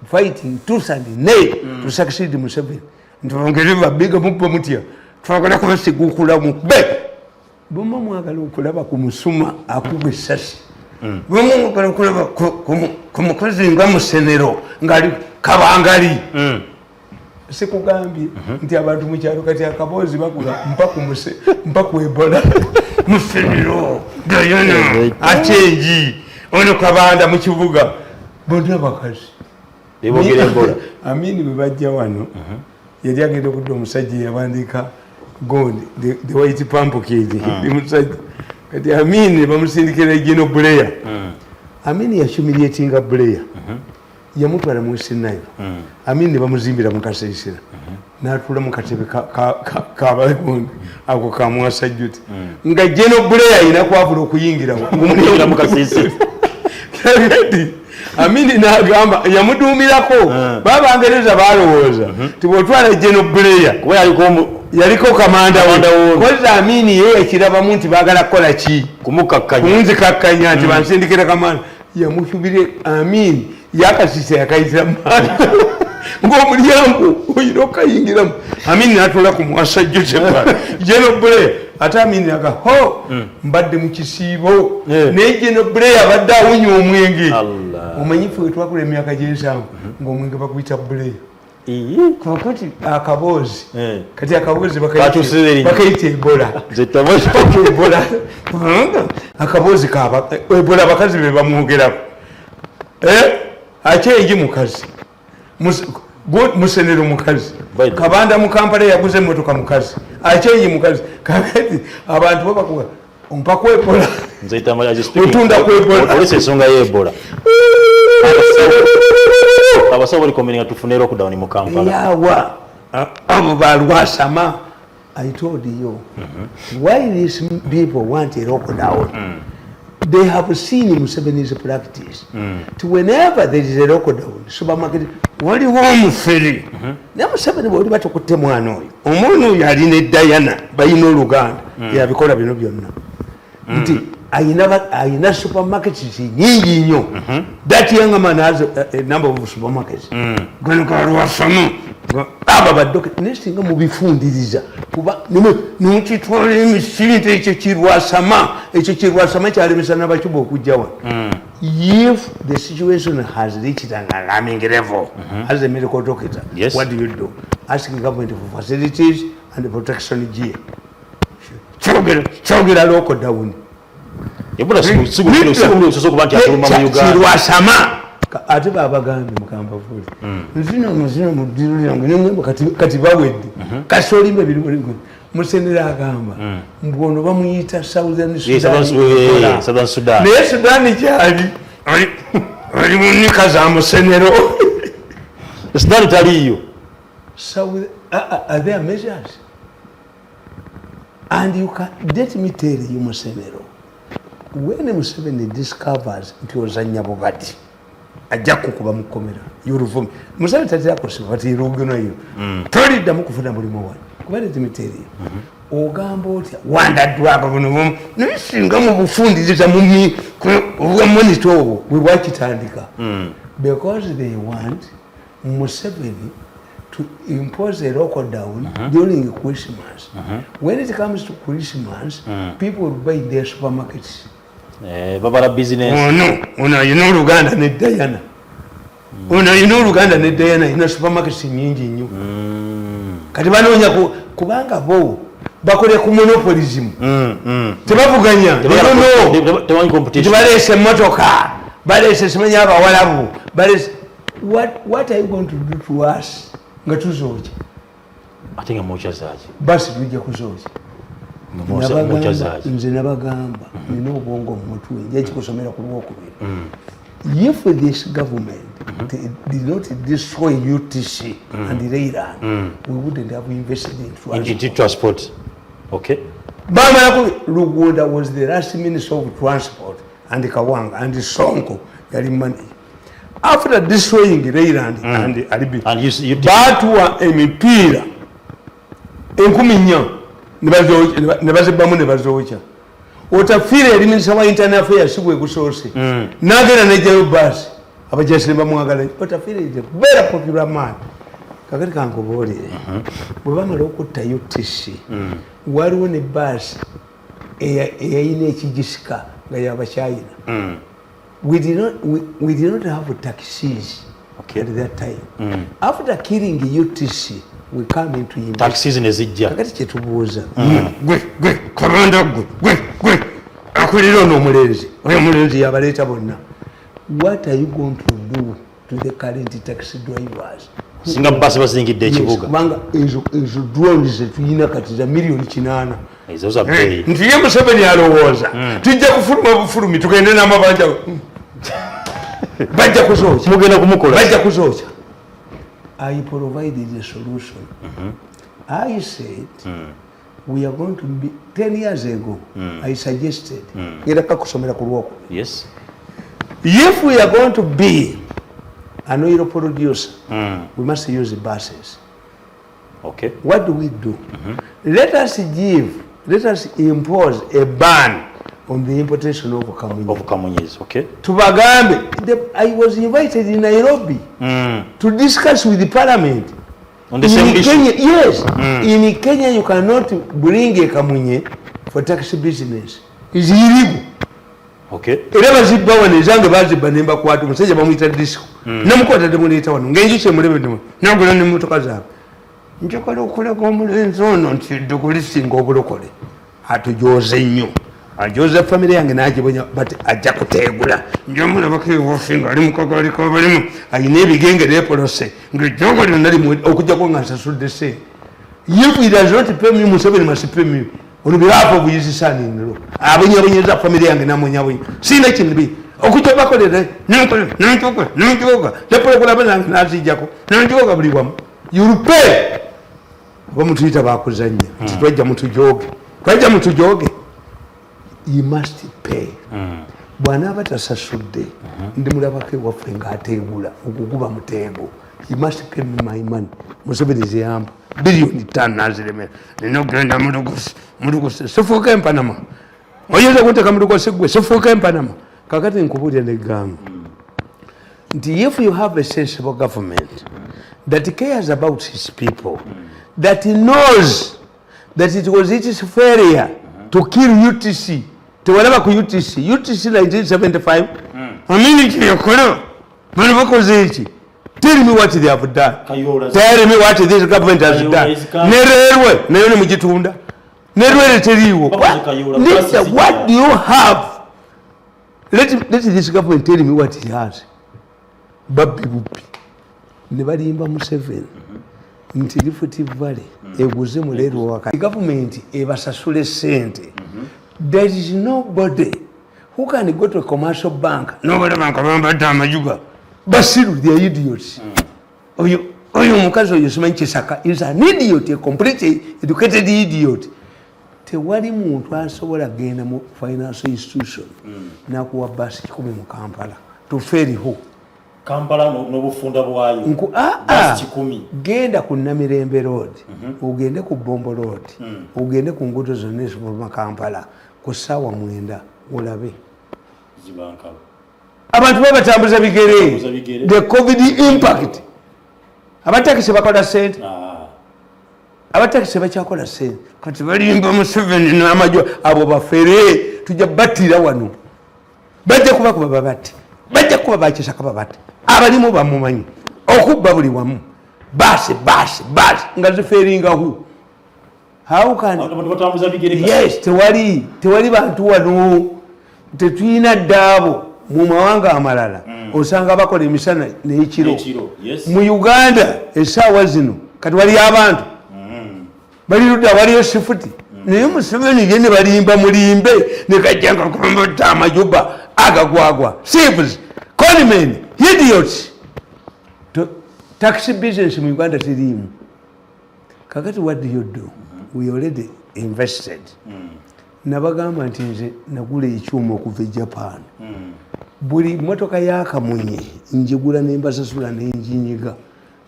Fighting tooth and nail to succeed Museveni. Ntongere babiga mubba mutya twagala kubasigukula mukbe bomba mwagala okulaba ku musuma akuba essasi bomba mwagala okulaba ku mukozi nga musenero ngali kabangali sikugambye nti abantu mu kyalo kati akaboozi bagula mpa ku Ebola musenero dayana achenji ono kabanda mu kibuga bonna bakazi ebogere Ebola Amini bwe bajja wano yali agenda okudda omusajja yabandika gold the white pumpkin musajja kati Amini bamusindikira Gino Blair Amini yahumiliatinga Blair yamutwala mu Senayo Amini bamuzimbira mu Kasisira n'atula mu katebe kabagundi ako kamwasajjuti nga Gino Blair ayina kwavula okuyingirawo ng'omulingira mu Kasisira Amini n'agamba yamuduumirako b'Abangereza balowooza tibwotwala Gino Blair kuba yaliko kamanda we kozi Amini ye yakirabamu nti baagala kukola ki kumunzikakkanya nti bansindikira kamanda yamuhubire Amini yakasisa yakayitira manda ng'omulyango oyina okayingiramu Amini n'atoola ku mwasajjuti Gino Blair ate Amini aga ho mbadde mu kisiibo naye Gino Blair abadde awunya omwenge omanyifu we twakula emyaka gy'ensanvu ng'omwenge baguyita Blair kakati akaboozi kati akaboozi bakayita Ebola akaboozi kaba Ebola bakazi be bamwogerako akyengi mukazi musenero mukazi kabanda mu Kampala yaguze emmotoka mukazi akyengi mukazi kakati abantu babakuba ompa ku Ebola otunda ku Ebola olese ensonga y'Ebola abasawo balikomenga tufune lockdown mu Kampala yawa abo balwasama I told you why these people want a lockdown they have seen Museveni's practice to whenever there is a lockdown supermarket waliwo omufere ne Museveni bwoli batukutte mwana oyo omwana oyo alina Diana bayina Uganda yabikola bino byonna nti ayina supermarkets nyingi nnyo that young man has a number of supermarkets gano kalwasama aba baddoke nesinga mubifundiriza kuba nimukitwala emisinde ekyo kirwasama kyalemesa n'abacuba okujja wano if the situation has reached an alarming level as a medical doctor what do you do? Ask the government for facilities and protection gear kyogera lockdown Ebola sigulu kuba nti atuluma mu Uganda kirwasama ate babagambye mukamba fuuli nzino mudiru lyange nemwemba kati bawedde kasolimbe biri musenera agamba mbono bamuyita Southern Sudan naye Sudan kyali ali munika za musenero Sudan taliyo are there measures and you can let me tell you musenero when Museveni discovers nti ozanya bugati ajja kukuba mukomera yuruvumi Museveni tatira kusiba bati irugino yo tolidda mukufuna mulimu wano kuba let me tell you ogamba otya wandaddwako buno nisinga mu bufundiriza mumi obwa monitor obwo we wakitandika because they want Museveni to impose a lockdown during Christmas. When it comes to Christmas, people will buy their supermarkets. Babala business. Oh no, you know Uganda need Diana. You know Uganda need Diana in a supermarket nyingi nnyo. Kati banoonya kubanga bo bakole ku monopolism. Tebavuganya. Tewanyi competition. Balese motoka. Balese simanya abawalabu. Balese what are you going to do to us? Nga tuzoje. Ate nga mocha zaje. Basi tujja kuzoje. Mocha zaje. Nze nabagamba nina obwongo mu mutwe nja kikusomera ku lwokubiri. If this government did not destroy UTC and Iran, we wouldn't have invested in transport. Okay. Bama Lugunda was the last minister of transport and Kawanga and Sonko yali money. After destroying Iran and Alibi, Batua emipira enkumi nnya nebazibamu nebazookya otafire eri minisita wa internal affairs sigwe kusoose nagenda nejayo basi abajasi bamwagala otafire very popular man kakati kankubuulire bwe bamala okutta UTC waliwo ne basi eyayina ekigisika nga yabachina. We did not have taxis at that time. After killing UTC, we come into taxis in Ezijja. Kakati kyetubuuza. Gwe, komanda gwe. Akulira ono omulenzi. Oyo omulenzi yabaleeta bonna. What are you going to do to the current taxi drivers. Singa basi basingidde ekibuga. Kubanga ezo drones zetuyina kati za milioni 8. Ezo za bei. Nti ye Museveni alowooza tujja kufuluma bufulumi tugende n'amabanja bajja kuzoocha mugenda kumukola bajja kuzoocha. I provided a solution. I said we are going to be 10 years ago. I suggested yeraka kusomera ku lwoko. Yes. If we are going to be an oil producer, we must use buses. Okay. What do? Let us impose a ban on the importation of kamunye. Of kamunyes, okay. Tubagambe, I was invited in Nairobi to discuss with the parliament. On the same issue? Kenya, yes. In Kenya, you cannot bring a kamunye for taxi business. It's illegal. Okay. Era bazibba wano ezange bazibba nemba kwatu musajja bamuyita disco. Namukwata demuleeta wano ngenjise mulebe demu. Nagula ne motoka zaabwe. Njokola okulaga omulenzi ono nti dukulisinga obulokole. Atujoze nnyo. Ajoze family yange nagibonya but ajja kuteegula. Njomulabako ewofinga ali mukagali kabalimu. Ayina ebigenge lepolose. Ngejogoli nali okujjako nga nsasudde se. If he does not pay me, Museveni must pay me. On behalf of his son in law. Abonyabonyeza family yange namonyabonye. Sina kintu okuja bakolere nantoka lepola bana nazijako nantoka buli wamu. You pay. Bamutuyita bakuzanya. Twajja mutujoge. You must pay. Bwana batasasudde ndi mulabake waffe ng'ateegula okukuba muteego. He must pay me my money. Museveni ziyamba bilioni 5 naziremera. Nino genda muduguse sofuuka empanama. Oyinza kuteeka muduguse gwe sofuuka empanama. Kakati nkubulira n'eggamba nti if you have a sensible government that cares about his people, that knows that it was its failure to kill UTC, tewalaba ku UTC 1975 amini kiyokola bano bakoze eki. Tell me what they have done. Tell me what this government has done. Nerelwe nayo ne mugitunda. Nerelwe teriwo. What do you have? Let this government tell me what he has. Babbi bubbi. Ne balimba Museveni. Nti Rift Valley eguze mulero wakati. Government ebasasule sente. There is nobody who can go to a commercial bank. Nobody bank abamba amajuga. Basiru, they are idiots. Oyo mukazi oyo simanyi Kisaka is an idiot, a completely educated idiot. Tewali muntu asobola genda mu financial institution nakuwa basi 10 mu Kampala to ferry ho. Kampala n'obufunda bwayo. Basi 10. Genda ku Namirembe Road, ugende ku Bombo Road, ugende ku nguudo zonna ezivuma Kampala ku ssaawa 9 olabe. Zibankala. Abantu babatambuza bigere. The COVID impact. Abatakisi bakola sente. Abatakisi bakyakola sente. Kati balimba Museveni n'amajjo abo bafere tujja battira wano. Bajja kuba babati. Bajja kuba bakisaka babati. Abalimu bamumanyi. Okubba buli wamu. Basi nga ziferinga hu. How can batambuza bigere? Yes, tewali bantu wano. Tetuyina ddaabo. Mu mawanga amalala osanga bakola emisana n'ekiro. Mu Uganda essaawa zino kati wali abantu bali ludda waliyo sifuti naye Museveni ye ne balimba mulimbe ne kajjanga kumbata amajuba agagwagwa civils conmen idiots. Taxi business mu Uganda tirimu. Kakati what do you do? We already invested. Nabagamba nti nze nagula ekyuma okuva e Japan. Buli motoka ya kamunye njigula nembasasula nenjinyiga.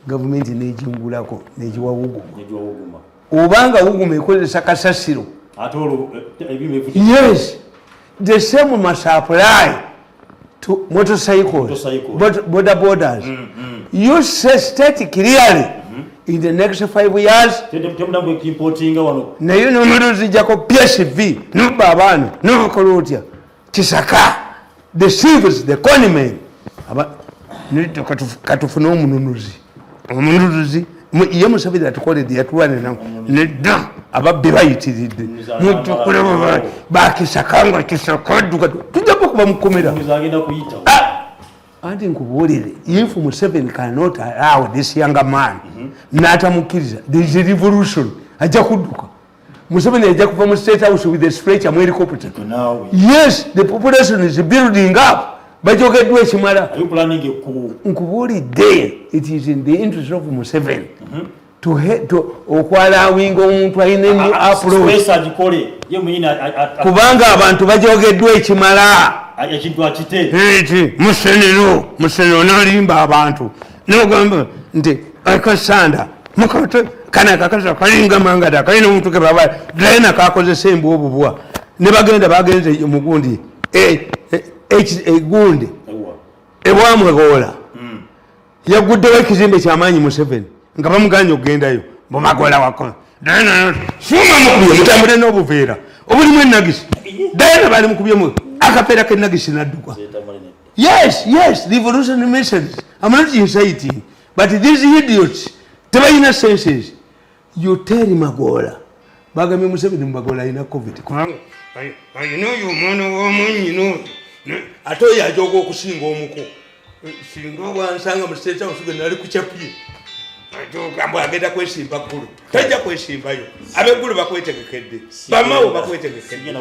Government nejingulako nejiwa wuguma. Obanga wuguma ekozesa kasasiro. Atolo Yes. The same must apply to motorcycles. Borders. You say state clearly in the next 5 years. Na you know muruzi jako PSV no babano no kolotya Kisaka. The civils, the conmen. Nito katufuna omununuzi. Ye Museveni atukoledde yatuwane na nedda ababbi bayitiridde. Mutukule bakisakanga kisakodduka. Tujja kuba mukomera. anti nkubuulire if Museveni cannot allow this younger man n'atamukiriza there is a revolution ajja kudduka. Museveni ajja kuva mu State House with a stretcher mu helicopter. Yes, the population is building up. Bajogeddwa ekimala. Are you planning nkubuulidde it is in the interest of Museveni to okwalawinga omuntu alina ennyo approach kubanga abantu bajogeddwa ekimala musenero nalimba abantu nogamba nti akasanda kana kakasa kalinga mangada kalina omuntu ke baba draina kakozesa embu obubwa ne bagenda bagenze mugundi egundi ebwamwegola yaguddewo ekizimbe kyamaanyi Museveni nga bamuganye okugendayo bumagola wako suma mukubye mutambule n'obuveera obulimu ennagisi dayana bali mukubyemu akapeera k'ennagisi n'adduka. Yes, revolutionary messages. I'm not inciting, but these idiots tebalina senses. You tell magola bagambye Museveni mubagola alina covid ayina oyo omwana w'omwennyino ate oyo ajoga okusinga omuko singa bwansanga mu State House nali kukyapye agamba agenda kwesimba ggulu tajja kwesimbayo ab'eggulu bakwetegekedde bamawo bakwetegekedde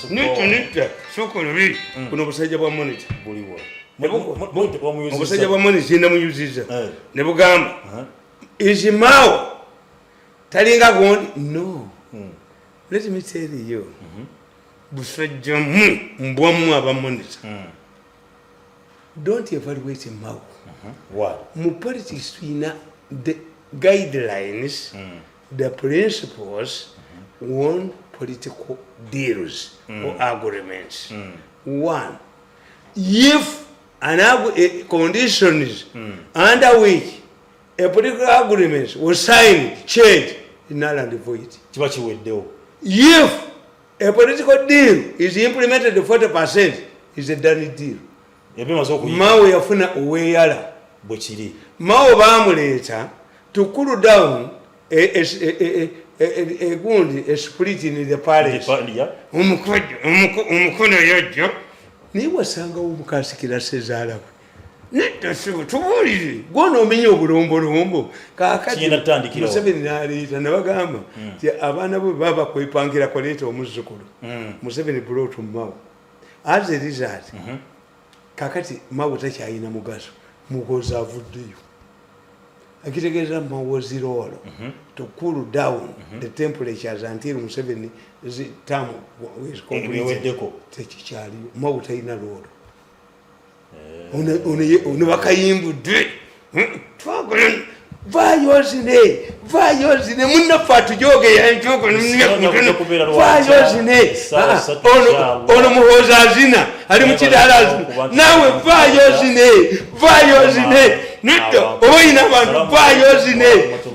nita soko luli kuno obusajja bwa monitor buliwo obusajja bwa monitor namuyuziza ne bugamba izimawo talinga gondi no let me tell you busajja mbwamu aba monitor don't evaluate Mao. What? Mu politics tuyina the guidelines, the principles, one political deals or agreements. One, if an conditions under which a political agreement was signed, changed, is null and void. If a political deal is implemented 40%, is a done deal. Mao yafuna oweyala bwekiri Mao bamuleeta to cool down a split in the palace. Omukono yajja naye wasanga omukasikira sezaala we tubuulire gwona omenya obulombolombo kaakati Museveni n'aleeta ne bagamba nti abaana bwe baba kwepangira koleeta omuzzukulu Museveni brought Mao as a result. Kakati Mao takyalina mugaso mugoza avuddeyo akitegeeza Mao zero to cool down the temperatures until Museveni term is completed. Tekikyaliyo Mao talina lwolo ono bakayimbudde vayozine munnaffe atujogera enkyoko vayozine ono muhooza azina ali mukidaala azina naawe vayozine nito oba oyina abantu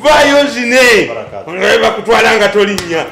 vayozine bakutwala nga tolinnya